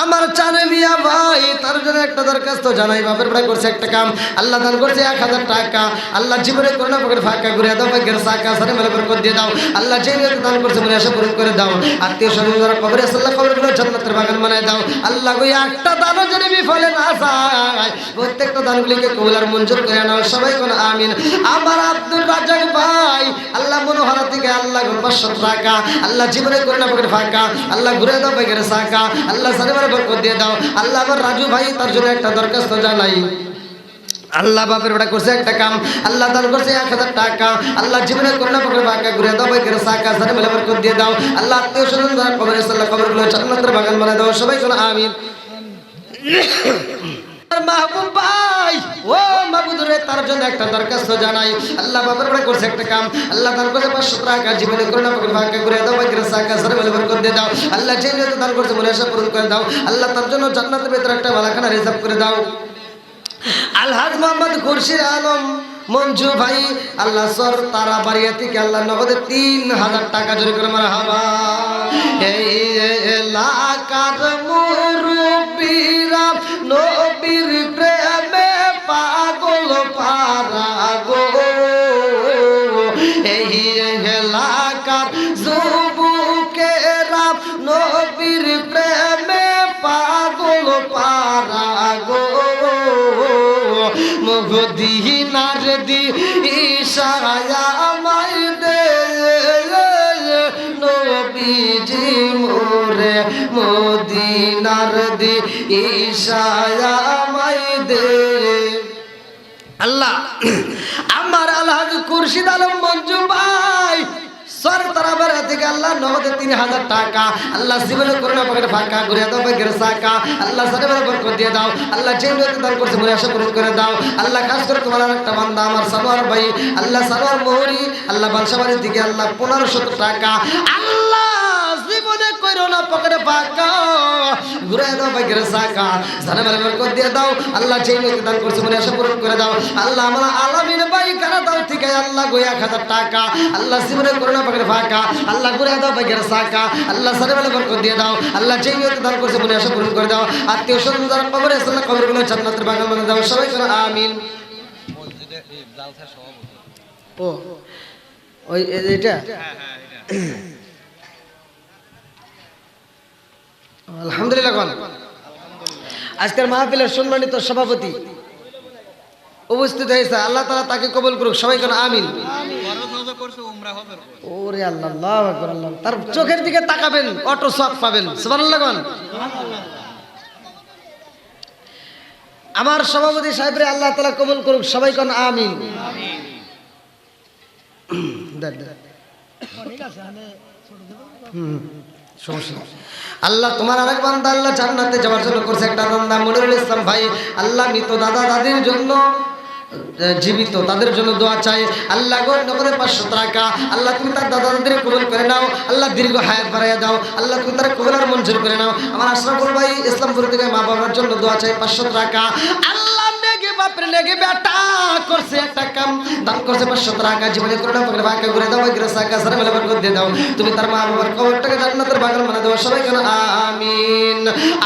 আমার চানে মিয়া ভাই তার জন্য একটা দরখাস্ত জানাই বাপের বেড়া করছে একটা কাম আল্লাহ দান করছে 1000 টাকা আল্লাহ জীবনে করে না বাপের ফাঁকা ঘুরে দাও বাইকের সাকা সারে মানে বরকত দিয়ে দাও আল্লাহ যে দান করছে মনে আশা পূরণ করে দাও আত্মীয় স্বজন যারা কবরে আছে আল্লাহ কবরগুলো জান্নাতের বাগান বানায় দাও আল্লাহ গো একটা দানও যদি বিফলে না যায় প্রত্যেকটা দানগুলিকে কবুল আর মঞ্জুর করে নাও সবাই কোন আমিন আমার আব্দুল রাজ্জাক ভাই আল্লাহ মনোহরা থেকে আল্লাহ 500 টাকা আল্লাহ জীবনে করে না বাপের ফাঁকা আল্লাহ ঘুরে দাও বাইকের সাকা আল্লাহ সারে বরকত দিয়ে দাও আল্লাহ আমার রাজু ভাই তার জন্য একটা দরখাস্ত জানাই আল্লাহ বাপের বেটা করছে একটা কাম আল্লাহ দান করছে 1000 টাকা আল্লাহ জীবনে করোনা পকেটে ফাঁকা ঘুরে দাও বাইকের সাকা সারে মেলে বরকত দিয়ে দাও আল্লাহ আত্মীয় স্বজন যারা কবরে আছে আল্লাহ কবরগুলো জান্নাতের বাগান বানায় দাও সবাই কোন আমিন মাহবুব ভাই ও মাবুদ রে তার জন্য একটা দরখাস্ত জানাই আল্লাহ বাপের বেটা করছে একটা কাম আল্লাহ দান করছে 500 টাকা জীবনে করোনা পকেটে ফাঁকা ঘুরে দাও বাইকের সাকা সারে মেলে বরকত দিয়ে দাও আল্লাহ যে দান করছে মনে আশা পূরণ করে দাও আল্লাহ তার জন্য জান্নাতের ভিতরে একটা বালাখানা রিজার্ভ করে দাও আলহাজ মোহাম্মদ খুরশিদ আলম মঞ্জু ভাই আল্লাহ সর তারা বাড়িয়া থেকে আল্লাহ নগদে 3000 টাকা জোরে করে মারহাবা এই এলাকার মুরব্বিরা নবীর প্রেমে পাগল পারা গো এই এলাকার যুবকেরা নবীর প্রেমে পাগল পারা গো মদিনার দিশায় আমায় দে নবীজি মোরে মদিনার দিশায় আমায় দে আল্লাহ আমার আলহাজ খুরশিদ আলম মঞ্জু ভাই সরতারাবার থেকে আল্লাহ নগদে 3000 টাকা আল্লাহ জীবনে করোনা পকেটে ফাঁকা ঘুরে দাও ব্যাগের সাকা আল্লাহ সারেবার বরকত দিয়ে দাও আল্লাহ যে লোক দান করছে মনে আশা পূরণ করে দাও আল্লাহ খাস করে তোমার একটা বান্দা আমার সালোয়ার ভাই আল্লাহ সালোয়ার মোহরি আল্লাহ বালসাবাড়ির দিকে আল্লাহ 1500 টাকা আল্লাহ জীবনে করোনা পকেটে ফাঁকা ঘুরে দাও ব্যাগের সাকা সারেবার বরকত দিয়ে দাও আল্লাহ যে লোক দান করছে মনে আশা পূরণ করে দাও আল্লাহ আমার আলামিন ভাই কারা দাও থেকে আল্লাহ গো 1000 টাকা আল্লাহ জীবনে করোনা ফাঁকা আল্লাহ ঘুরে দাও ব্যাগের সাকা আল্লাহ সারেবেলা বরকত দিয়ে দাও আল্লাহ যে নিয়ত দান করছে মনে আশা পূরণ করে দাও আত্মীয় স্বজন যারা কবরে আছে আল্লাহ কবরগুলো জান্নাতের বাগান বানিয়ে দাও সবাই করে আমিন মসজিদে জালসার সভাপতি ও ওই এটা আলহামদুলিল্লাহ কোন আজকের মাহফিলের সম্মানিত সভাপতি উপস্থিত হয়েছে আল্লাহ তাআলা তাকে কবুল করুক সবাই করে আমিন ওরে আল্লাহ আল্লাহু আকবার আল্লাহ তার চোখের দিকে তাকাবেন অটো সব পাবেন সুবহানাল্লাহ কোন আমার সভাপতি সাহেবরে আল্লাহ তাআলা কবুল করুক সবাই কোন আমিন আল্লাহ তোমার আরেক বান্দা আল্লাহ জান্নাতে যাওয়ার জন্য করছে একটা বান্দা মনিরুল ইসলাম ভাই আল্লাহ মৃত দাদা দাদির জন্য জীবিত তাদের জন্য দোয়া চাই আল্লাহ গো নগদে 500 টাকা আল্লাহ তুমি তার দাদা দাদির কবুল করে নাও আল্লাহ দীর্ঘ হায়াত বাড়াইয়া দাও আল্লাহ তুমি তার কবুল মঞ্জুর করে নাও আমার আশরাফুল ভাই ইসলামপুর থেকে মা বাবার জন্য দোয়া চাই 500 টাকা আল্লাহ নেগে বাপরে নেগে বেটা করছে একটা কাম দান করছে 500 টাকা জীবনে করোনা পকেটে ফাঁকা করে দাও গ্রাসা কাসার মেলা বরকত দিয়ে দাও তুমি তার মা বাবার কবরটাকে জান্নাতের বাগান বানিয়ে দাও সবাই কেন আমিন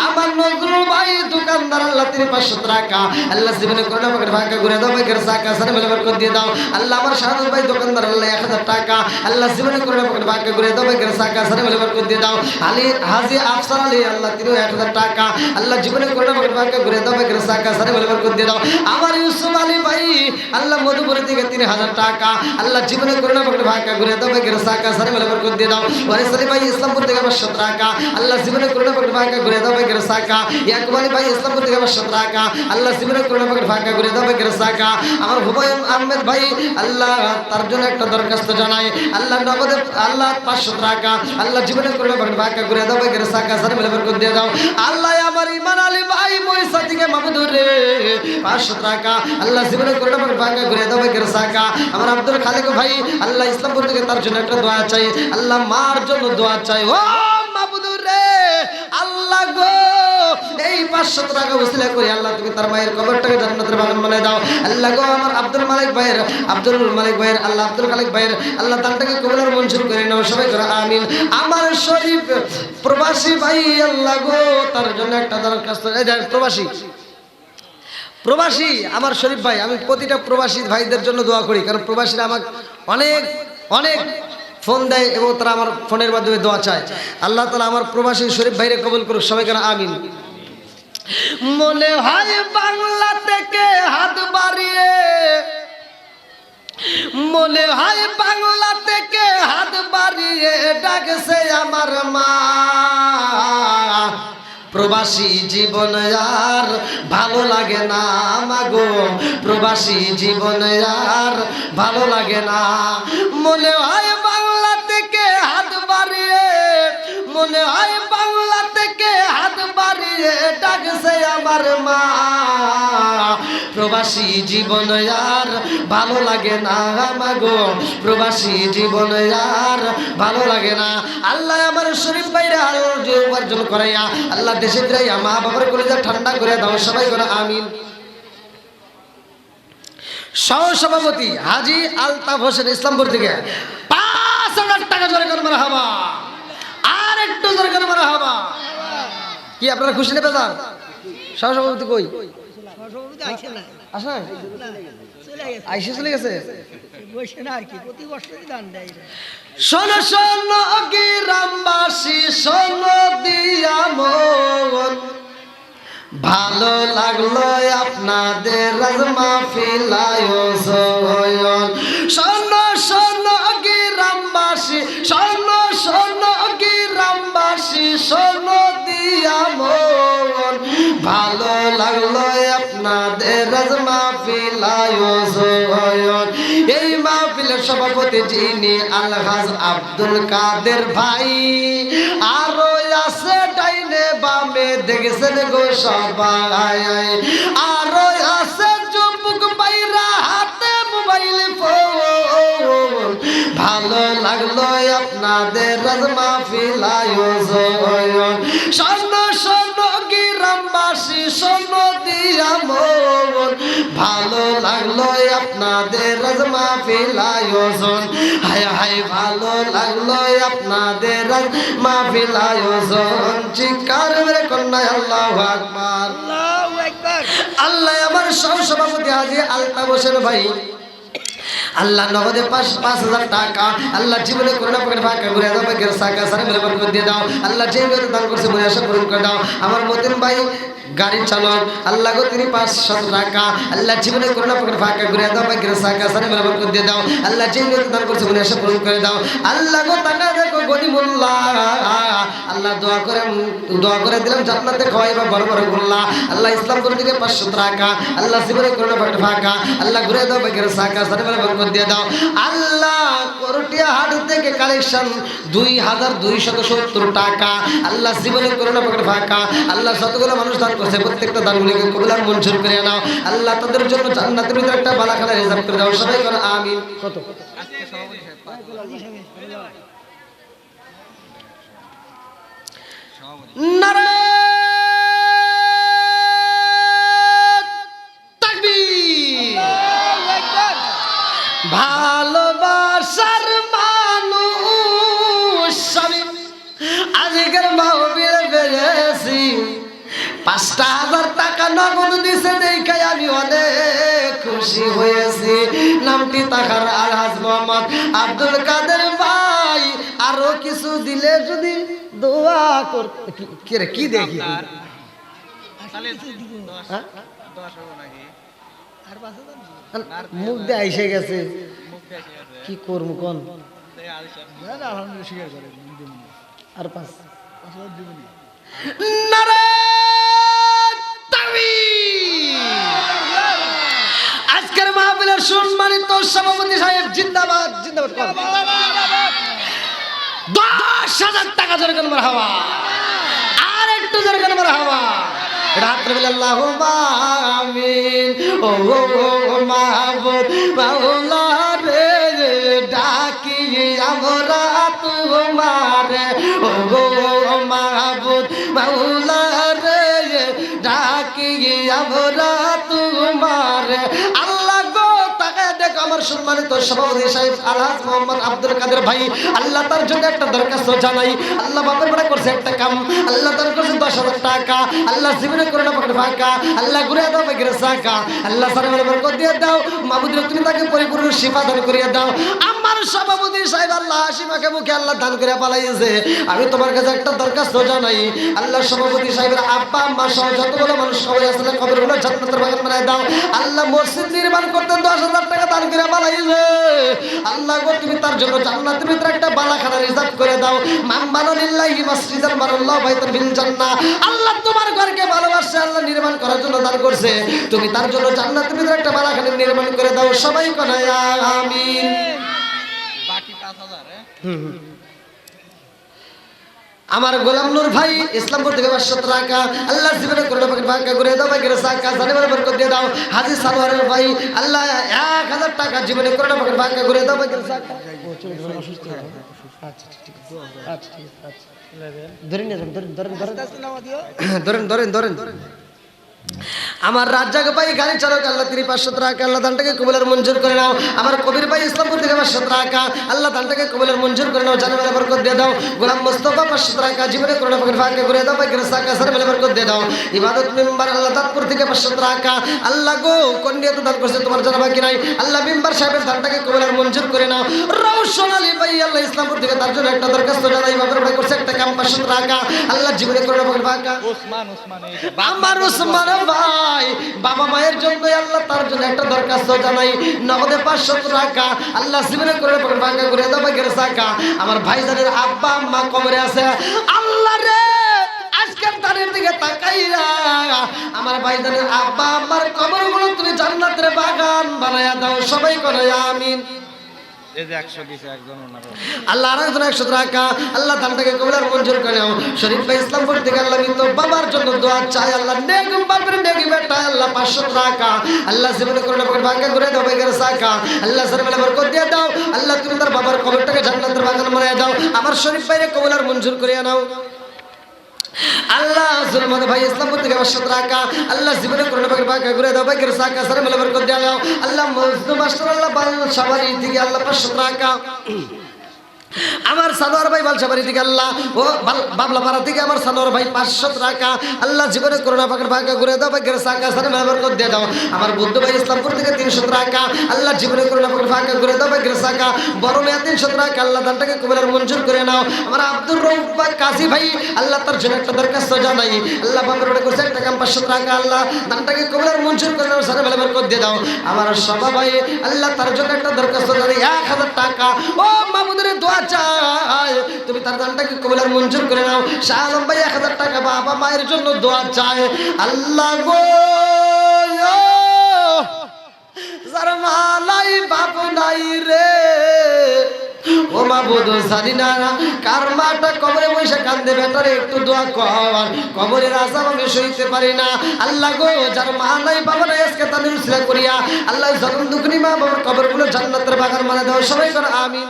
আমার নজরুল ভাই দোকানদার আল্লাহ তিনি 500 টাকা আল্লাহ জীবনে করোনা পকেটে ফাঁকা করে দাও গ্রাসা কাসার মেলা বরকত দিয়ে দাও আল্লাহ আমার শাহাদুল ভাই দোকানদার আল্লাহ 1000 টাকা আল্লাহ জীবনে করোনা পকেটে ফাঁকা করে দাও গ্রাসা কাসার মেলা বরকত দিয়ে দাও আলী হাজী আফসার আলী আল্লাহ তিনি 1000 টাকা আল্লাহ জীবনে করোনা পকেটে ফাঁকা করে দাও গ্রাসা কাসার মেলা বরকত দিয়ে দাও আমার ইউসুফ আলী ভাই আল্লাহ মধুপুর থেকে 3000 টাকা আল্লাহ জীবনে করোনা পকেটে ফাঁকা করে দাও গ্রাসা কাসার মেলা বরকত দিয়ে দাও ওয়ারিস আলী ভাই ইসলামপুর থেকে 500 টাকা আল্লাহ জীবনে করোনা পকেটে ফাঁকা করে দাও গ্রাসা কা ইয়াকুব আলী ভাই ইসলামপুর থেকে 500 টাকা আল্লাহ জীবনে করোনা পকেটে ফাঁকা করে দাও গ্রাসা কা আমার হুমায়ুন আহমেদ ভাই আল্লাহ তার জন্য একটা দরখাস্ত জানাই আল্লাহ নগদে আল্লাহ 500 টাকা আল্লাহ জীবনে করোনা পকেটে ফাঁকা করে দাও গ্রাসা কা সার মেলা বরকত দিয়ে দাও আল্লাহ আমার ইমান আলী ভাই মইসা থেকে মাহমুদুর রে 500 টাকা আল্লাহ জীবনে করোনা পকেটে ফাঁকা করে দাও গ্রাসা কা আমার আব্দুল খালেক ভাই আল্লাহ ইসলামপুর থেকে তার জন্য একটা দোয়া চাই আল্লাহ মার জন্য দোয়া চাই ও মাহমুদুর রে আল্লাহ গো এই 500 টাকা ওসিলা করে আল্লাহ তুমি তার মায়ের কবরটাকে জান্নাতের বাগান বানিয়ে দাও আল্লাহ গো আমার আব্দুল মালিক ভাইয়ের আল্লাহ আব্দুল খালেক ভাইয়ের আল্লাহ তারটাকে কবুল মঞ্জুর করে নাও সবাই করে আমিন আমার শরীফ প্রবাসী ভাই আল্লাহ গো তার জন্য একটা দরখাস্ত প্রবাসী আমার শরীফ ভাই আমি প্রতিটা প্রবাসী ভাইদের জন্য দোয়া করি কারণ প্রবাসীরা আমাকে অনেক অনেক ফোন দেয় এবং তারা আমার ফোনের মাধ্যমে দোয়া চায় আল্লাহ তাআলা আমার প্রবাসী শরীফ ভাইরে কবুল করুক সবাই কেন আমিন মনে হয় বাংলা থেকে হাত বাড়িয়ে মনে হয় বাংলা থেকে হাত বাড়িয়ে ডাকছে আমার মা প্রবাসী জীবন আর ভালো লাগে না মাগো প্রবাসী জীবন আর ভালো লাগে না মনে হয় বাংলা থেকে হাত বাড়িয়ে মনে হয় বাংলা থেকে হাত বাড়িয়ে ডাকছে আমার মা প্রবাসী জীবন আর ভালো লাগে না মাগো প্রবাসী জীবন আর ভালো লাগে না আল্লাহ আমার শরীফ ভাইরা উপার্জন করাইয়া আল্লাহ দেশে ফিরাইয়া মা বাবার কলিজা ঠান্ডা করে দাও সবাই করে আমিন সহসভাপতি হাজী আলতাফ হোসেন ইসলামপুর থেকে 5,000 টাকা জোরে করে মারহাবা আর একটু জোরে করে মারহাবা কি আপনারা খুশি নেবে স্যার সহসভাপতি কই আইসে চলে গেছে বসে না আর কি প্রতি বছরই দান দেয় শোনো শোনো গ্রামবাসী শোনো দিয়া মন ভালো লাগলো আপনাদের আজ মাহফিল আয়োজন শোনো শোনো গ্রামবাসী শোনো শোনো গ্রামবাসী শোনো দিয়া মন ভালো লাগলো আপনাদের আজ মাহফিল আয়োজন এই মাহফিলের সভাপতি যিনি আলহাজ আব্দুল কাদের ভাই আরো আছে ডাইনে বামে দেখছেন গো সবাই আরো আছে যুবক বাইরা হাতে মোবাইল ফোন ভালো লাগলো আপনাদের আজ মাহফিল আয়োজন শোনো শোনো গ্রামবাসী শোনো দিয়া মন ভালো লাগলো আপনাদের আজ মাহফিল আয়োজন হায় হায় ভালো লাগলো আপনাদের আজ মাহফিল আয়োজন চিৎকার মেরে কন্যা আল্লাহু আকবার আল্লাহু আকবার আল্লাহ আমার সভাপতি হাজী আলতাফ হোসেন ভাই আল্লাহ নগদে 5,000 টাকা আল্লাহ জীবনে করোনা পকেট ফাঁকা করে দাও বেগের সাকা সারে মেরে বরকত দিয়ে দাও আল্লাহ যে মেরে দান করছে মনে আশা পূরণ করে দাও আমার মতিন ভাই গাড়ি চালক আল্লাহ গো তিনি 500 টাকা আল্লাহ জীবনে করোনা পকেট ফাঁকা করে দাও বেগের সাকা সারে মেরে বরকত দিয়ে দাও আল্লাহ যে মেরে দান করছে মনে আশা পূরণ করে দাও আল্লাহ গো টাকা দেখো গনিমুল্লাহ আল্লাহ দোয়া করে দিলাম জান্নাতে খাওয়াইবা বড় বড় গুল্লা আল্লাহ ইসলাম করে দিকে 500 টাকা আল্লাহ জীবনে করোনা পকেট ফাঁকা আল্লাহ ঘুরে দাও বেগের সাকা সারে মেরে বরকত দিয়ে দাও আল্লাহ করটিয়া হাট থেকে কালেকশন 2,270 টাকা আল্লাহ জীবনে করোনা পকেট ফাঁকা আল্লাহ যতগুলো মানুষ দান করছে প্রত্যেকটা দানগুলিকে কবুল আর মঞ্জুর করে নাও আল্লাহ তাদের জন্য জান্নাতের ভিতরে একটা বালাখানা রিজার্ভ করে দাও সবাই করে আমিন কত আজকে সভাপতি সাহেব সভাপতি নারে তাকবীর ভালোবাসার মানুষ আমি আজকের মাহফিলে বেরিয়েছি 5,000 টাকা নগদ দিছে দেখে আমি অনেক খুশি হয়েছি নামটি তাকার আলহাজ মোহাম্মদ আব্দুল কাদের ভাই আরো কিছু দিলে যদি দোয়া করতে কি দেখি তাহলে 10 হ্যাঁ? 10 হবে নাকি আর 5,000 মুখ দিয়ে আইসে গেছে মুখ দেখে আছে কি করবো কোন এই আলিশা না আলহামদুলিল্লাহ স্বীকার করে আর 5 5,000 দিব না নারে তাকবীর আজকের মাহফিলের সম্মানিত সভাপতি সাহেব জিন্দাবাদ জিন্দাবাদ 10,000 টাকা জোরে করে মারহাবা আর একটু জোরে করে মারহাবা রাত্রে বেলা আল্লাহুম্মা আমিন ও মাহবুব মাওলা রে ডাকি আমরা তোমারে ও মাহবুব মাওলা রে ডাকি আমরা তোমারে আল্লাহ গো তাকায় দেখো আমার সম্মানিত সভাপতি সাহেব আলহাজ মোহাম্মদ আব্দুল কাদের ভাই আল্লাহ তার জন্য একটা দরখাস্ত জানাই আল্লাহ বাপের বেড়া করছে একটা কাম আল্লাহ তার করছে 10,000 টাকা আল্লাহ জীবনে করে না পকেট ফাঁকা আল্লাহ ঘুরে দাও বেগের সাকা আল্লাহ সারা বরকত দিয়ে দাও মাহবুদ তুমি তাকে পরিপূর্ণ শিফা দান করিয়ে দাও আমার সভাপতি সাহেব আল্লাহ হাসিমাকে মুখে আল্লাহ দান করে পালাইছে আমি তোমার কাছে একটা দরখাস্ত জানাই আল্লাহ সভাপতি সাহেবের আব্বা আম্মা সহ যতগুলো মানুষ সবাই আসলে কবরগুলো জান্নাতের বাগান বানায় দাও আল্লাহ মসজিদ নির্মাণ করতে 10,000 টাকা দান করে পালাইছে আল্লাহ গো তুমি তার জন্য জান্নাতের ভিতরে একটা বালাখানা রিজার্ভ করে দাও মাম্মানা লিল্লাহি মাসজিদান বানাল্লাহু বাইতান ফিল জান্নাহ আল্লাহ তোমার ঘরকে ভালোবাসে আল্লাহ নির্মাণ করার জন্য দান করছে তুমি তার জন্য জান্নাতের ভিতরে একটা বালাখানা নির্মাণ করে দাও সবাই কোনা আমিন বাকি 5,000 আমার গোলাম নূর ভাই ইসলামপুর থেকে 500 টাকা আল্লাহ জীবনে করোনা পাকে ভাঙা করে দাও বাকি সাকা জানেবার বরকত দিয়ে দাও হাজী সালোয়ারের ভাই আল্লাহ 1,000 টাকা জীবনে করোনা পাকে ভাঙা করে দাও বাকি সাকা আচ্ছা ঠিক আছে আচ্ছা ঠিক আছে ধরেন ধরেন ধরেন ধরেন ধরেন ধরেন ধরেন আমার রাজ্জাক ভাই গাড়ি চালক আল্লাহ তিনি 500 টাকা আল্লাহ দানটাকে কবুলের মঞ্জুর করে নাও। আমার কবির ভাই ইসলামপুর থেকে 500 টাকা আল্লাহ দানটাকে কবুলের মঞ্জুর করে নাও। জানে মেলে বরকত দিয়ে দাও। গোলাম মোস্তফা 500 টাকা জীবনে করোনা পাকের ফাঁকে করে দাও। ভাই গ্রেসা কাসার মেলে বরকত দিয়ে দাও। ইবাদত মেম্বার আল্লাহ দাঁতপুর থেকে 500 টাকা আল্লাহ গো কন্যা তো দান করছে তোমার জানা বাকি নাই। আল্লাহ মেম্বার সাহেবের দানটাকে কবুলের মঞ্জুর করে নাও। রওশন আলী ভাই আল্লাহ ইসলামপুর থেকে তার জন্য একটা দরখাস্ত জানাই। বাবার ভাই করছে একটা কাম 500 টাকা আল্লাহ জীবনে করোনা পাকের ফাঁকা। ওসমান আমার ওসমান ভাই বাবা মায়ের জন্য আল্লাহ তার জন্য একটা দরখাস্ত জানাই। নগদে 500 টাকা আল্লাহ জীবনে করে ভাঙা করে দাও। ভাগ্যের টাকা আমার ভাইজানের আব্বা আম্মা কবরে আছে আল্লাহ রে আজকের তারের দিকে তাকাইরা আমার ভাইজানের আব্বা আম্মার কবরগুলো তুমি জান্নাতের বাগান বানায়া দাও। সবাই করে আমিন। এই যে 100 দিছে একজন ওনার আল্লাহ আরেকজন 100 টাকা আল্লাহ দানটাকে কবুল মঞ্জুর করে নাও। শরীফ ভাই ইসলামপুর থেকে আল্লাহ মৃত বাবার জন্য দোয়া চাই। আল্লাহ নেক বাবার নেক বেটা আল্লাহ 500 টাকা আল্লাহ জীবনে করোনা পাকের ভাঙা করে দাও। ভাইয়ের টাকা আল্লাহ সরমেলা বরকত দিয়ে দাও। আল্লাহ তুমি তার বাবার কবরটাকে জান্নাতের বাগান বানায় দাও। আমার শরীফ ভাইরে কবুল মঞ্জুর করে নাও। আল্লাহ সুলমান ভাই ইসলামপুর থেকে 500 টাকা আল্লাহ জীবনে করোনা পাকের ভাঙা করে দাও। ভাইয়ের টাকা সরমেলা বরকত দিয়ে দাও। আল্লাহ মজনু মাস্টার আল্লাহ সবারই থেকে আল্লাহ 500 টাকা আমার সানোয়ার ভাই বালসাবাড়ি থেকে আল্লাহ ও বাবলাপাড়া থেকে আমার সানোয়ার ভাই 500 টাকা আল্লাহ জীবনে করোনা পাকের ভাঙা করে দাও। ভাগ্যের টাকা সারা বরকত দিয়ে দাও। আমার বুদ্ধ ভাই ইসলামপুর থেকে 300 টাকা আল্লাহ জীবনে করোনা পাকের ভাঙা করে দাও। ভাগ্যের টাকা বড় মেয়া 300 টাকা আল্লাহ দানটাকে কবুলের মঞ্জুর করে নাও। আমার আব্দুর রউফ ভাই কাজী ভাই আল্লাহ তার জন্য একটা দরখাস্ত জানাই। আল্লাহ বাবার ওটা করছে একটা কাম 500 টাকা আল্লাহ দানটাকে কবুলের মঞ্জুর করে নাও। সারা বরকত দিয়ে দাও। আমার সবা ভাই আল্লাহ তার জন্য একটা দরখাস্ত জানাই 1000 টাকা ও মামুদের দোয়া চাই তুমি তার দানটাকে কবুলের মঞ্জুর করে নাও। শাহ আলম ভাই 1000 টাকা বাবা মায়ের জন্য দোয়া চায় আল্লাহ গো যার মা নাই বাপ নাই রে ও মাবুদ জানি না কার মাটা কবরে বসে কান্দে বেটারে একটু দোয়া কর কবরের আযাব আমি সইতে পারি না। আল্লাহ গো যার মা নাই বাবা নাই আজকে তাদের উসিলা করিয়া আল্লাহ জনম দুঃখী মা বাবার কবরগুলো জান্নাতের বাগান বানায় দাও। সবাই করে আমিন।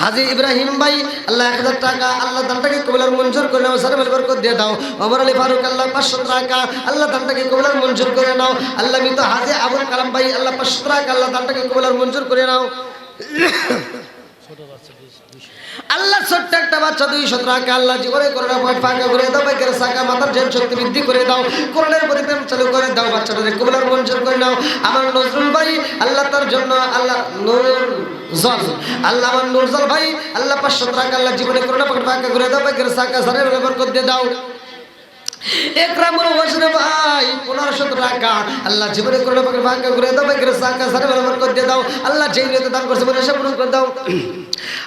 হাজী ইব্রাহিম ভাই আল্লাহ 1000 টাকা আল্লাহ দানটাকে কবুলের মঞ্জুর করে নাও। সারা বরকত দিয়ে দাও। ওমর আলী ফারুক আল্লাহ 500 টাকা আল্লাহ দানটাকে কবুলের মঞ্জুর করে নাও। আল্লাহ মিত হাজী আবুল কালাম ভাই আল্লাহ 500 টাকা আল্লাহ দানটাকে কবুলের মঞ্জুর করে নাও। আল্লাহ ছোট্ট একটা বাচ্চা 200 টাকা আল্লাহ জীবনে করোনা ফাঁকা করে দাও। ভাগ্যের টাকা মাথার জেন শক্তি বৃদ্ধি করে দাও। কোরআনের প্রতি প্রেম চালু করে দাও। বাচ্চাটাকে কবুলের মঞ্জুর করে নাও। আমার নজরুল ভাই আল্লাহ তার জন্য আল্লাহ নূরজল আল্লাহ আমার নূরজল ভাই আল্লাহ 500 টাকা আল্লাহ জীবনে করোনা ফাঁকা করে দাও। ভাগ্যের টাকা সারা বরকত দিয়ে দাও। একরামুল হোসেন ভাই 1500 টাকা আল্লাহ জীবনে করোনা পাকের ভাঙা করে দাও। ভাগ্যের টাকা সারা বরকত দিয়ে দাও। আল্লাহ যেই নিয়তে দান করছে বলে সব পূরণ করে দাও।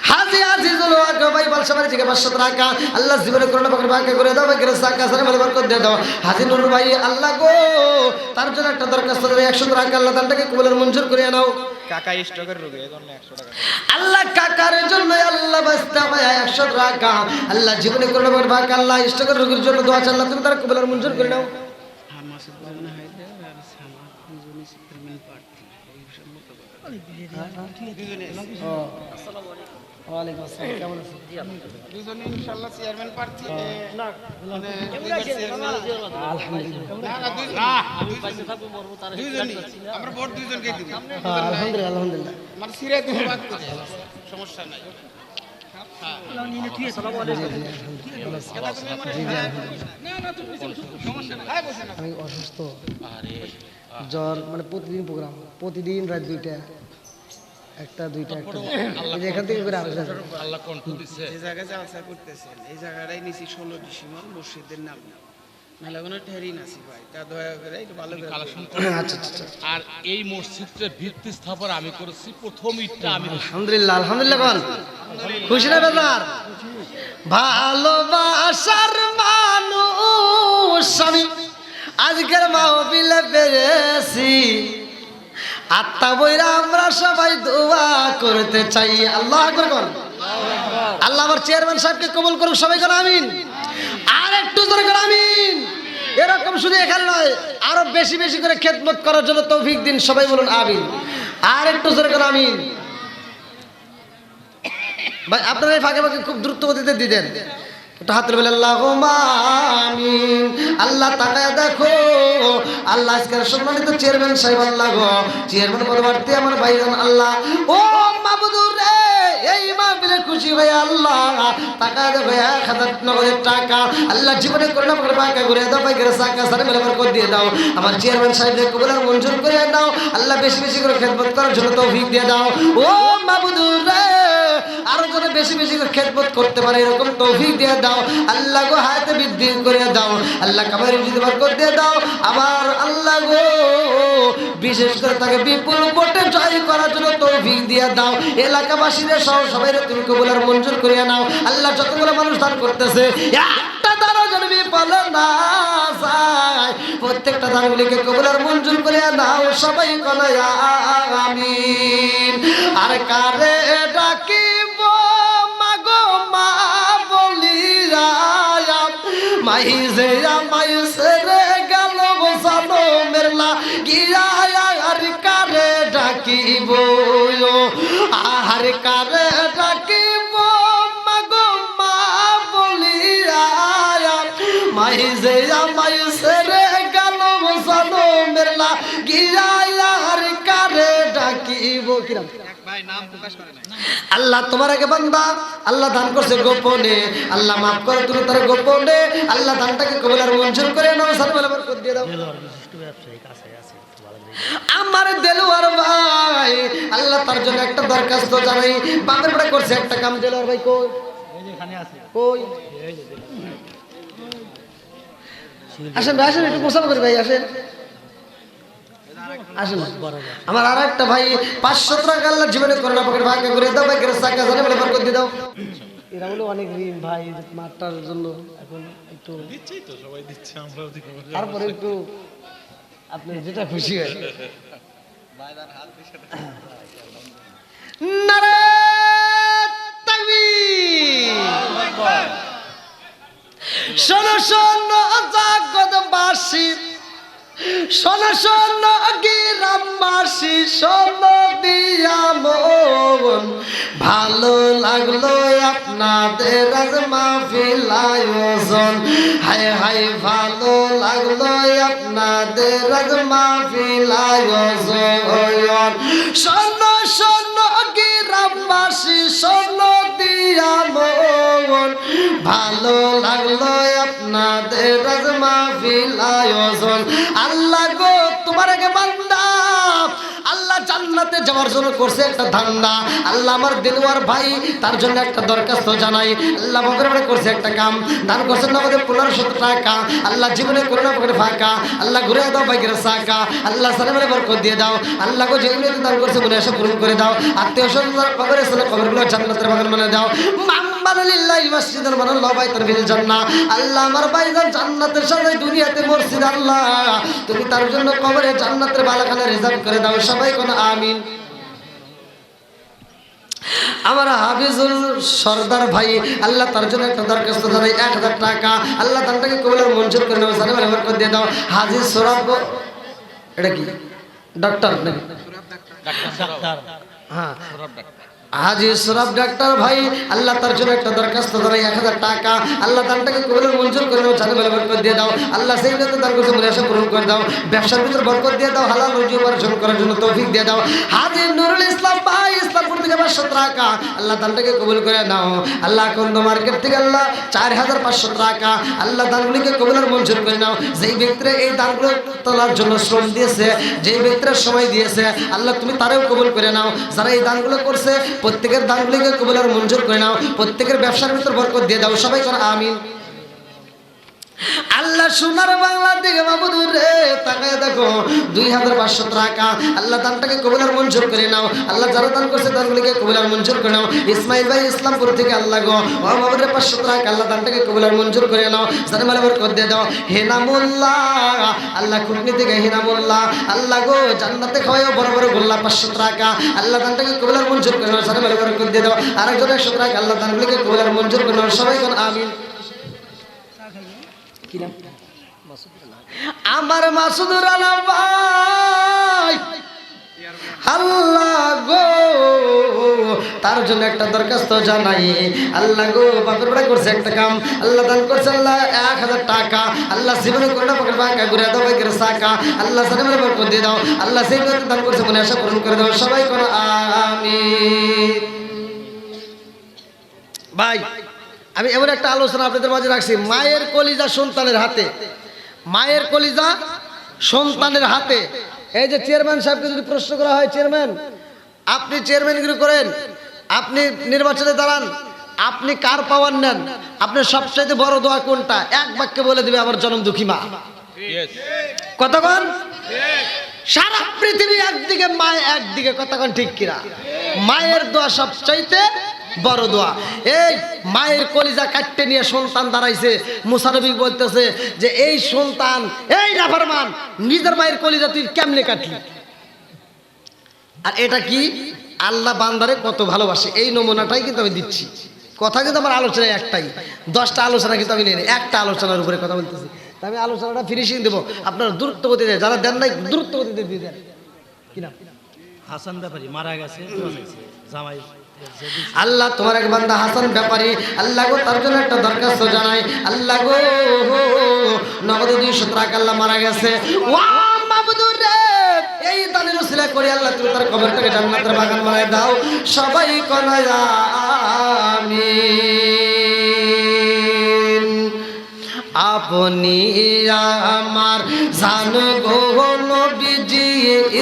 হাজী আজিজুল হক ভাই বালসাবাড়ি থেকে 500 টাকা আল্লাহ জীবনে করোনা পাকের ভাঙা করে দাও। ভাগ্যের টাকা সারা বরকত দিয়ে দাও। হাজী নুর ভাই আল্লাহ গো তার জন্য একটা দরখাস্ত 100 টাকা আল্লাহ দানটাকে কবুলের মঞ্জুর করে নাও। কাকা স্টকের রোগী এজন্য 100 টাকা আল্লাহ কাকার জন্য আল্লাহ বাস্তা ভাই 100 টাকা আল্লাহ জীবনে করোনা পাকের ভাঙা আল্লাহ স্টকের রোগীর জন্য দোয়া চাই আল্লাহ তুমি তার কবুলের মঞ্জুর করে নাও। ওয়ালাইকুম আসসালাম কেমন আছেন? দুজনে ইনশাআল্লাহ চেয়ারম্যান প্রার্থী না মানে আমরা ভোট দুইজনকে দিব। আলহামদুলিল্লাহ আলহামদুলিল্লাহ মানে সিরাই তুমি বাদ করে সমস্যা নাই। আমি অসুস্থ জ্বর মানে প্রতিদিন প্রোগ্রাম প্রতিদিন রাত 2টা 1টা 2টা 1টা এখান থেকে করে আল্লাহ কণ্ঠ দিচ্ছে যে জায়গায় জালসা করতেছেন এই জায়গাটাই নিছি 16 ডিসেম্বর মসজিদের নাম নাহলে কোনো ঠেরি নাছি ভাই তা দয়া করে একটু ভালো করে কালেকশন আচ্ছা আচ্ছা আর এই মসজিদটার ভিত্তি স্থাপন আমি করেছি প্রথম ইটটা আমি আলহামদুলিল্লাহ আলহামদুলিল্লাহ কোন খুশি না বেজার ভালোবাসার মানুষ আমি আজকের মাহফিলে পেয়েছি আত্মা বইরা আমরা সবাই দোয়া করতে চাই। আল্লাহ আকবার কোন আল্লাহ আমার চেয়ারম্যান সাহেবকে কবুল করুক। সবাই কোন আমিন। আর একটু জোরে কোন আমিন। এরকম শুধু এখানে নয় আরো বেশি বেশি করে খেদমত করার জন্য তৌফিক দিন। সবাই বলুন আমিন। আর একটু জোরে কোন আমিন। ভাই আপনারা এই ফাঁকে ফাঁকে খুব দ্রুত গতিতে দিতেন এটা হাত তুলে বলে আল্লাহুম্মা আমিন। আল্লাহ তাকায় দেখো, আল্লাহ আজকের সম্মানিত চেয়ারম্যান সাহেব, আল্লাহ গো চেয়ারম্যান পদপ্রার্থী আমার ভাইজান, আল্লাহ ও মাবুদুর রে, এই মাহফিলে খুশি হয়ে আল্লাহ টাকা দেবে 1000 নগদের টাকা, আল্লাহ জীবনে করুণা করে পাকা করে দাও, পাইকারে সাকা সারে মেলে বরকত দিয়ে দাও। আমার চেয়ারম্যান সাহেবকে কবুল আর মঞ্জুর করে দাও, আল্লাহ বেশি বেশি করে খেদমত করার জন্য তৌফিক দিয়ে দাও। ও মাবুদুর রে, আরো যেন বেশি বেশি করে খেদমত করতে পারে এরকম তৌফিক দিয়ে দাও। আল্লাহ গো হায়াতে বৃদ্ধি করে দাও, আল্লাহ কামারে রিজিকে বরকত দিয়ে দাও। আবার আল্লাহ গো বিশেষ করে তাকে বিপুল ভোটে জয় করার জন্য তৌফিক দিয়ে দাও। এলাকাবাসীদের সহ সবাই তুমি কবুল আর মঞ্জুর করে নাও। আল্লাহ যতগুলো মানুষ দান করতেছে একটা দানও যেন বিফল না যায়, প্রত্যেকটা দানগুলিকে কবুল আর মঞ্জুর করে নাও। সবাই বলে আমিন। আর কারে ডাকিব মাগো মা বলিয়া, মাইজে মাইসে রে গেল বসানো মেরলা গিয়া, আর কারে ডাকিব, আর কারে ডাকিব মাগো মা বলিয়া, মাইজে মাইসে রে গেল বসানো মেরলা গিয়া, আর কারে ডাকিব। কিরাম ভাই নাম প্রকাশ করে না। আল্লাহ তোমার আগে বান্দা, আল্লাহ দান করছে গোপনে, আল্লাহ মাফ করে তুমি তার গোপনে, আল্লাহ দানটাকে কবুল আর মঞ্জুর করে নাও। সালাম বরকত দিয়ে দাও। আমার দেলোয়ার ভাই, আল্লাহ তার জন্য একটা দরখাস্ত জানাই, বাপের বেটা করছে একটা কাম। দেলোয়ার ভাই কই? কই? আসেন ভাই, আসেন একটু মোসাফা করি ভাই, আসেন আসেন। আমার আর একটা ভাই 500 টাকা আল্লাহ জীবনে করোনা পকেট ভাগ করে দাও, ভাই করে সাকা জানে বলে বরকত দিয়ে দাও। এরা হলো অনেক ঋণ ভাই মাঠটার জন্য, এখন একটু দিচ্ছেই তো, সবাই দিচ্ছে, আমরাও দিব, তারপরে একটু আপনি যেটা খুশি হয়। নারে তাকবীর, শোনো শোনো জগৎবাসী, শোনো শোনো গ্রামবাসী, শোনো দিয়া মন, ভালো লাগলো আপনাদের আজ মাহফিল আয়োজন, হায় হায় ভালো লাগলো আপনাদের আজ মাহফিল আয়োজন। শোনো শোনো গ্রামবাসী, শোনো দিয়া মন, ভালো লাগলো আপনাদের আজ মাহফিল আয়োজন। আল্লাহ গো তোমার আগে বান্দা, আল্লাহ জান্নাতে যাওয়ার জন্য করছে একটা ধান্দা। আল্লাহ আমার দেলোয়ার ভাই তার জন্য একটা দরখাস্ত জানাই। আল্লাহ বকরে করছে একটা কাম, দান করছেন আমাদের 1500 টাকা। আল্লাহ জীবনে করোনা পকেটে ফাঁকা, আল্লাহ ঘুরে দাও বাইকের সাকা, আল্লাহ সালামের বরকত দিয়ে দাও। আল্লাহ গো যেগুলো দান করছে মনে এসে পূরণ করে দাও। আত্মীয় স্বজন কবরে ছেলে কবরগুলো জান্নাতের বাগান বানিয়ে দাও। মাম্মালিল্লাহি মাসজিদান বানাল্লাহু বাইতান ফিল জান্নাহ। আল্লাহ আমার ভাইজান জান্নাতের সাথে দুনিয়াতে মসজিদ, আল্লাহ তুমি তার জন্য কবরে জান্নাতের বালাখানা রিজার্ভ করে দাও। সবাই কোন আমিন। আমার হাফিজুল সর্দার ভাই, আল্লাহ তার জন্য একটা দরখাস্ত জানাই 1000 টাকা, আল্লাহ তারটাকে কবুল আর মঞ্জুর করে নাও। সালাম আলাইকুম করে দিয়ে দাও। হাজী সোরাব, এটা কি ডাক্তার নাকি? হ্যাঁ হাজী সোরাব ডাক্তার ভাই, আল্লাহ তার জন্য একটা দরখাস্ত জানাই 1000 টাকা, আল্লাহ তারটাকে কবুল আর মঞ্জুর করে নাও। সালাম আলাইকুম করে দিয়ে দাও। আল্লাহ সেই নিয়তে দান করছে মনে আশা পূরণ করে দাও। ব্যবসার ভিতর বরকত দিয়ে দাও, হালাল রুজি উপার্জন করার জন্য তৌফিক দিয়ে দাও। হাজী নুরুল ইসলাম ভাই ইসলামপুর থেকে 500 টাকা, আল্লাহ দানটাকে কবুল করে নাও। আল্লাহ কন্দ মার্কেট থেকে আল্লাহ 4500 টাকা, আল্লাহ দানগুলিকে কবুল আর মঞ্জুর করে নাও। যেই ব্যক্তিরা এই দানগুলো তোলার জন্য শ্রম দিয়েছে, যেই ব্যক্তিরা সময় দিয়েছে, আল্লাহ তুমি তারাও কবুল করে নাও। যারা এই দানগুলো করছে প্রত্যেকের দানগুলিকে কবুল আর মঞ্জুর করে নাও। প্রত্যেকের ব্যবসার ভিতর বরকত দিয়ে দাও। সবাই করে আমিন। আল্লাহ সোনার বাংলা দিকে মাবুদুর রে তাকায় দেখো 2500 টাকা, আল্লাহ দানটাকে কবুল আর মঞ্জুর করে নাও। আল্লাহ যারা দান করছে দানগুলিকে কবুল আর মঞ্জুর করে নাও। ইসমাইল ভাই ইসলামপুর থেকে আল্লাহ গো ও মাবুদুর 500 টাকা, আল্লাহ দানটাকে কবুল আর মঞ্জুর করে নাও। যারা মালে বরকত দিয়ে দাও। হেনামুল্লাহ, আল্লাহ কুটনি থেকে হেনামুল্লাহ, আল্লাহ গো জান্নাতে খাওয়াও বড় বড় গোল্লা 500 টাকা, আল্লাহ দানটাকে কবুল আর মঞ্জুর করে নাও। যারা মালে বরকত দিয়ে দাও। আরেকজন 100 টাকা, আল্লাহ দানগুলিকে কবুল আর মঞ্জুর করে নাও। সবাই কোন আমিন। আমার মাসুদুর আলম ভাই, আল্লাহ গো তার জন্য একটা দরখাস্ত জানাই। আল্লাহ গো বাপের বেড়া করছে একটা কাম, আল্লাহ দান করছে আল্লাহ 1000 টাকা, আল্লাহ জীবনে করে না পকেট বাঁকা ঘুরে দাও বাইকের চাকা, আল্লাহ সালামের বরকত দিয়ে দাও, আল্লাহ সেই দান করছে মনে আশা পূরণ করে দাও, সবাই করো আমিন। ভাই আমি এমন একটা আলোচনা আপনাদের মাঝে রাখছি, মায়ের কলিজা সন্তানের হাতে, মায়ের কলিজা সন্তানের হাতে। এই যে চেয়ারম্যান সাহেবকে যদি প্রশ্ন করা হয়, চেয়ারম্যান আপনি চেয়ারম্যানগিরি করেন, আপনি নির্বাচনে দাঁড়ান, আপনি কার পাওয়ার নেন, আপনার সবচাইতে বড় দোয়া কোনটা? এক বাক্যে বলে দিবে আমার জনম দুঃখী মা। কতক্ষণ? সারা পৃথিবী একদিকে, মায় একদিকে, কতক্ষণ ঠিক কিনা? মায়ের দোয়া সবচাইতে বড় দোয়া। এই মায়ের কলিজা কাটতে নিয়ে সন্তান দাঁড়াইছে, মুসা নবী বলতেছে যে এই সন্তান, এই নাফরমান, নিজের মায়ের কলিজা তুই কেমনে কাটলি? আর এটা কি? আল্লাহ বান্দারে কত ভালোবাসে, এই নমুনাটাই কিন্তু আমি দিচ্ছি। কথা কিন্তু আমার আলোচনায় একটাই, 10টা আলোচনা কিন্তু আমি নেই, একটা আলোচনার উপরে কথা বলতেছি। আমি আলোচনাটা ফিনিশিং দেবো, আপনারা দ্রুত গতিতে, যারা দেন নাই দ্রুত গতিতে দিয়ে দেন। কিনা হাসান ব্যাপারী মারা গেছে, জামাই আল্লাহ তোমার এক বান্দা হাসান ব্যাপারী, আল্লাহ গো তার জন্য একটা দরখাস্ত জানাই। আল্লাহ গো নগদ 200 টাকা আল্লাহ মারা গেছে, ওয়া মাবুদুর রে এই দানের উসিলা করে আল্লাহ তুমি তার কবরটাকে জান্নাতের বাগান বানায় দাও, সবাই কয় আমিন। আপনি আমার জান গো নবীজি,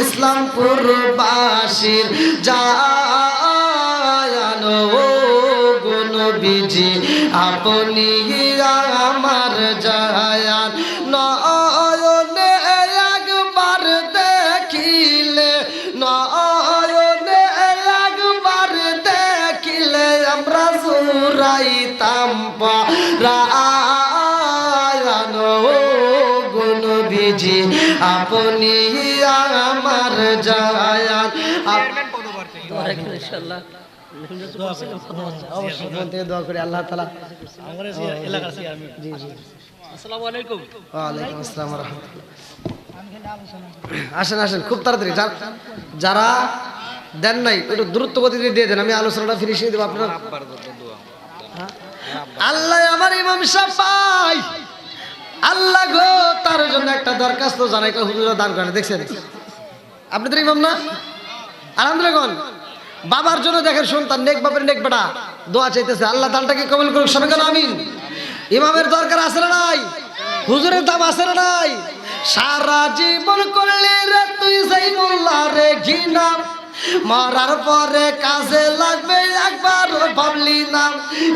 ইসলামপুর বাসীর জান গো নবীজি, আপনি আমার জায়ান, নয়নে একবার দেখিলে, নয়নে একবার দেখিলে আমরা জুরাইতাম পরায়ান গো নবীজি, আপনি আমার জায়ান। ইনশাআল্লাহ অবশ্যই মন থেকে দোয়া করি আল্লাহ তাআলা আমার এলাকার চেয়ারম্যান। জি জি। আসসালামু আলাইকুম। ওয়ালাইকুম আসসালাম ওয়া রাহমাতুল্লাহ। আসেন আসেন খুব তাড়াতাড়ি, যারা দেন নাই একটু দ্রুত গতিতে দিয়ে দেন, আমি আলোচনাটা ফিনিশিং দেব আপনার। আল্লাহ আমার ইমাম সাহেব পাই, আল্লাহ গো তার জন্য একটা দরখাস্ত জানাই, হুজুরা দান করেন। দেখছেন আপনাদের ইমাম না? আলহামদুলিল্লাহ। বাবার জন্য দেখেন সন্তান, নেক বাপের নেক বেটা দোয়া চাইতেছে, আল্লাহ দানটাকে কবুল করুক, সবাই কেন আমিন। ইমামের দরকার আছে না নাই? হুজুরের দাম আছে না নাই? সারা জীবন করলে রে তুই যাই মোল্লা রে ঘৃণা, মরার পরে কাজে লাগবে একবার ভাবলি না,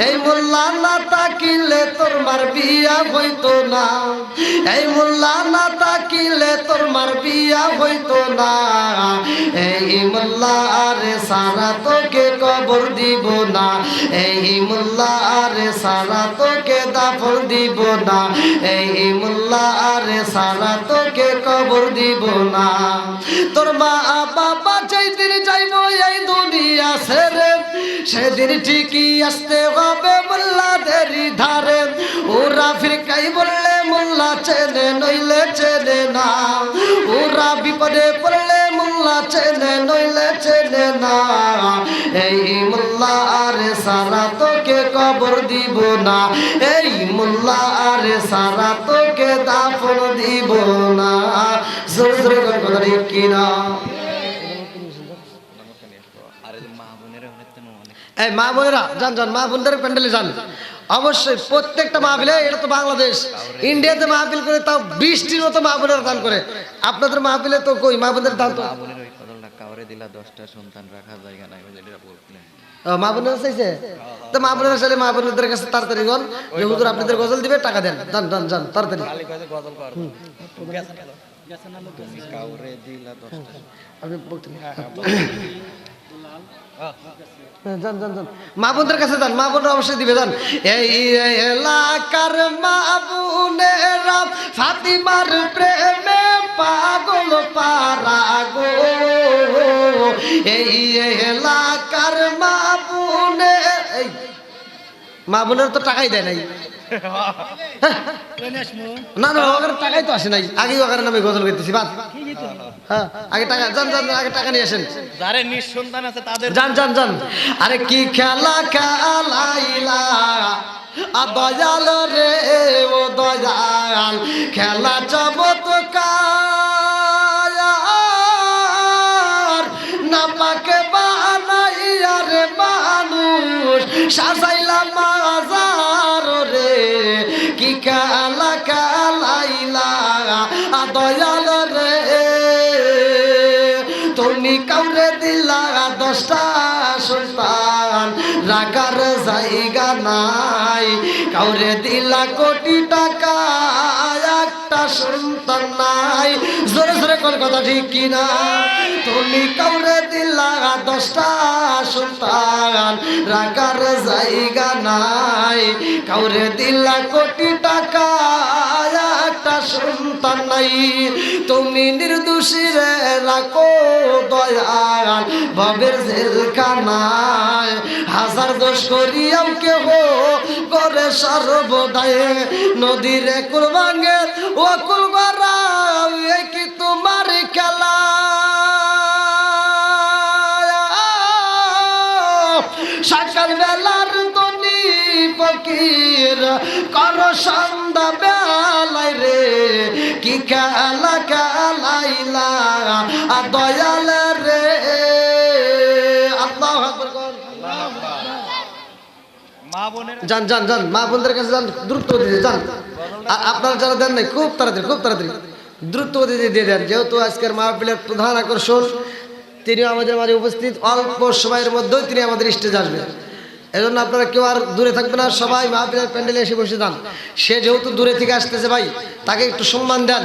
এই মোল্লা না তাকিলে তোর মার বিয়া হইতো না, এই মোল্লা না তাকিলে তোর মার বিয়া হইতো না, এই মোল্লা আরে সারা তোকে কবর দিব না, এই মোল্লা আরে সারা তোকে দাফন দিব না, এই মোল্লা আরে সারা তোকে কবর দিব না। তোর মা বাবা চাইতে যাইব এই দুনিয়া ছেড়ে, সেদিন ঠিকই আসতে হবে মোল্লাদের ধারে, ওরা ফিরকাই বললে মোল্লা চেনে নইলে চেনে না, ওরা বিপদে পড়লে মোল্লা চেনে নইলে চেনে না, এই মোল্লা আরে সারা তোকে কবর দিব না, এই মোল্লা আরে সারা তোকে দাফন দিব না। জোরে জোরে কথা কিনা? এই মা বোনেরা যান যান, মা বোনদের প্যান্ডেলে যান অবশ্যই। প্রত্যেকটা মাহফিলে, এটা তো বাংলাদেশ, ইন্ডিয়াতে মাহফিল করে তাও 20টির মতো মা বোনেরা দান করে, আপনাদের মাহফিলে তো কই মা বোনদের দান? তো মা বোনেরা চাইছে, তো মা বোনেরা চাইলে মা বোনদের কাছে তাড়াতাড়ি গন যে হুজুর আপনাদের গজল দিবে, টাকা দেন, যান যান যান তাড়াতাড়ি। আপনি বলতেন যান যান যান, মা বোনদের কাছে যান, মা বোনরা অবশ্যই দিবে, যান। এই এলাকার মা বোনেরা ফাতিমার প্রেমে পাগল পারা গো, এই এলাকার মা বোনে, এই মা বোনের তো টাকাই দেয় নাই, ট্রেনে আসবো না না ওখানে টাকাই তো আসে নাই আগেই ওখানে নামে গজল করতেছি বাদ হ্যাঁ আগে টাকা যান যান আগে টাকা নিয়ে আসেন যারে নিঃসন্তান আছে তাদের যান যান যান আরে কি খেলা খেলাইলা দয়াল রে ও দয়াল খেলা চমৎকার না পাকে বানাইয়া রে মানুষ সাজাইলা মাজার রে কি খেলা খেলাইলা দয়াল রে তুমি কাউরে দিলা 10টা সন্তান রাখার জায়গা নাই কাউরে দিলা কোটি টাকা একটা সন্তান নাই জোরে জোরে কোন কথা ঠিক কিনা তুমি কাউরে দিলা 10টা সন্তান রাখার জায়গা নাই কাউরে দিলা কোটি টাকা একটা সন্তান নাই তুমি নির্দোষী রে রাখো দয়াল ভবের জেলখানায় হাজার দোষ করিয়াও কেহ করে সর্বদায় নদীর কুল ভাঙে ও কুল গড়াও এ কি তোমার খেলা সকাল বেলার দনি ফকির কর সন্ধ্যা বেলায় রে কি খেলা খেলাইলা দয়াল রে আল্লাহু আকবার মা বোনের যান যান যান মা বোনদের কাছে যান দ্রুত গতিতে যান আর আপনারা যারা দেন নাই খুব তাড়াতাড়ি দ্রুত গতিতে দিয়ে দেন যেহেতু আজকের মাহফিলের প্রধান আকর্ষণ তিনি আমাদের মাঝে উপস্থিত অল্প সময়ের মধ্যেই তিনি আমাদের স্টেজে আসবেন এজন্য আপনারা কেউ আর দূরে থাকবে না সবাই মাহফিলের প্যান্ডেলে এসে বসে যান সে যেহেতু দূরে থেকে আসতেছে ভাই তাকে একটু সম্মান দেন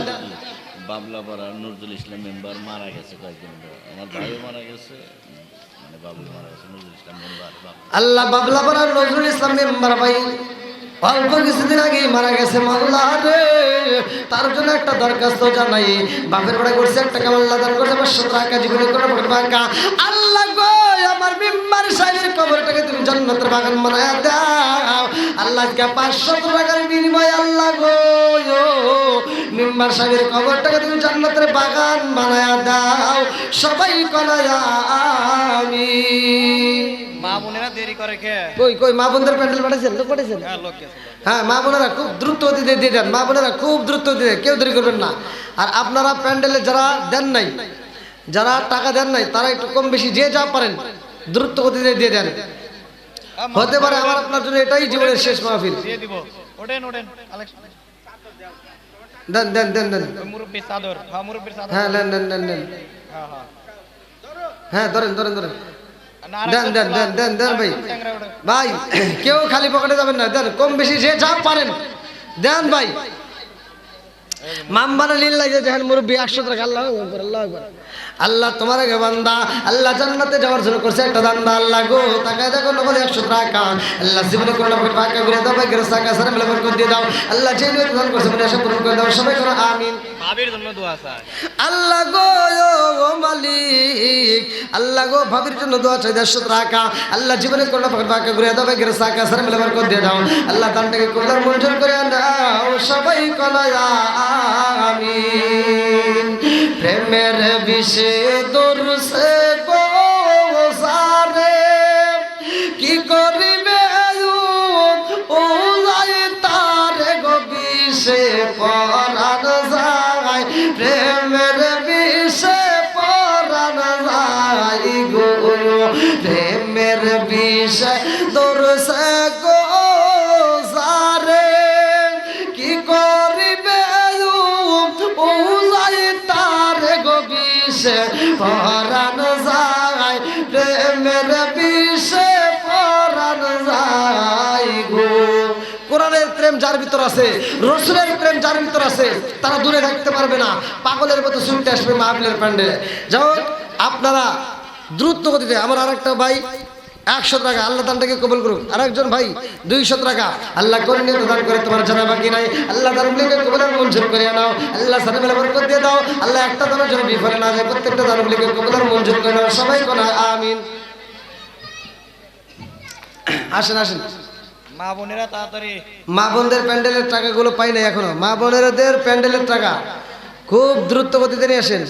বাবলাপাড়া নজরুল ইসলাম মেম্বার মারা গেছে কয়েকদিন ধরে। আমার ভাইও মারা গেছে মানে বাবলু মারা গেছে নজরুল ইসলাম মেম্বার আল্লাহ বাবলাপাড়ার নজরুল ইসলাম মেম্বার ভাই অল্প কিছুদিন আগেই মারা গেছে মাওলা রে তার জন্য একটা দরখাস্ত জানাই বাপের বাড়ি করছে একটা কামাল্লা দান করছে 500 টাকা জীবনে কোনো টাকা আল্লাহ গো আমার মেম্বার সাহেবের কবরটাকে তুমি জান্নাতের বাগান বানায়া দাও আল্লাহকে 500 টাকার বিনিময়ে আল্লাহ গো মেম্বার সাহেবের কবরটাকে তুমি জান্নাতের বাগান বানায়া দাও সবাই কনায়া আমিন মা বোনেরা দেরি করে কে কই মা বোনদের প্যান্ডেল পাঠাইছেন লোক পাঠাইছেন লোক গেছে হ্যাঁ মা বোনেরা খুব দ্রুত গতিতে দিয়ে দেন মা বোনেরা খুব দ্রুত দিয়ে কেউ দেরি করবেন না আর আপনারা প্যান্ডেলে যারা দেন নাই যারা টাকা দেন নাই তারা একটু কম বেশি যে যা পারেন দ্রুত গতিতে দিয়ে দেন হতে পারে আমার আপনার জন্য এটাই জীবনের শেষ মাহফিল দিয়ে দিব ওঠেন আলেক্স দেন দেন দেন দেন ওই মুরব্বির চাদর মুরব্বির চাদর হ্যাঁ নেন নেন নেন নেন হ্যাঁ হ্যাঁ ধরেন ধরেন ধরেন না দেন দেন দেন দেন দেন ভাই ট্যাংরা ওঠে ভাই কেউ খালি পকেটে যাবেন না দেন কম বেশি যে যা পারেন দেন ভাই মামবানা লিল্লাহ যে দেখেন মুরব্বি 100 টাকা আল্লাহু আকবার আল্লাহু আকবার আল্লাহ তোমার আগে বান্দা আল্লাহ জান্নাতে যাওয়ার জন্য করছে একটা দান্দা আল্লাহ গো তাকায় দেখো নগদ 100 টাকা আল্লাহ জীবনে কোনো টাকা ঘুরে দাও ভাই গ্রাস টাকা সারা মিলে বরকত দিয়ে দাও আল্লাহ যে নিয়ত দান করছে মনে আশা পূরণ করে দাও সবাই করো আমিন ভাবির জন্য দোয়া চাই আল্লাহ গো ও মালিক আল্লাহ গো ভাবির জন্য দোয়া চাই 100 টাকা আল্লাহ জীবনে কোনো টাকা ঘুরে দাও ভাই গ্রাস টাকা সারা মিলে বরকত দিয়ে দাও আল্লাহ দানটাকে কবুল মঞ্জুর করে নাও সবাই করো আমিন প্রেমের বিষে দরসে গো সারে কি করিবে ও যাই তার গো বিষে পরাণ যায় প্রেমের বিষে পরাণ যায় গো প্রেমের বিষে দরসে গো সারে কি করিবে ও যাই তার গো বিষে পরাণ যায় প্রেমের বিষে পরাণ যায় গো কোরআনের প্রেম যার ভিতর আছে রসুলের প্রেম যার ভিতর আছে তারা দূরে থাকতে পারবে না পাগলের মতো ছুটতে আসবে মাহফিলের প্যান্ডেলে যেমন আপনারা দ্রুত গতিতে আমার আরেকটা ভাই 100 টাকা আল্লাহ দানটাকে কবুল করুক আরেকজন ভাই 200 টাকা আল্লাহ করে নিয়ে দান করে তোমার জানা বাকি নাই আল্লাহ দানগুলিকে কবুল আর মঞ্জুর করে নাও আল্লাহ সাথে মেলা বরকত দিয়ে দাও আল্লাহ একটা দানের জন্য বিফলে না যায় প্রত্যেকটা দানগুলিকে কবুল আর মঞ্জুর করে নাও সবাই কোনা আমিন আসেন আসেন মা বোনেরা তাড়াতাড়ি মা বোনদের প্যান্ডেলের টাকাগুলো পাই নাই এখনো। মা বোনেরদের প্যান্ডেলের টাকা খুব দ্রুত গতিতে নিয়ে আসেন।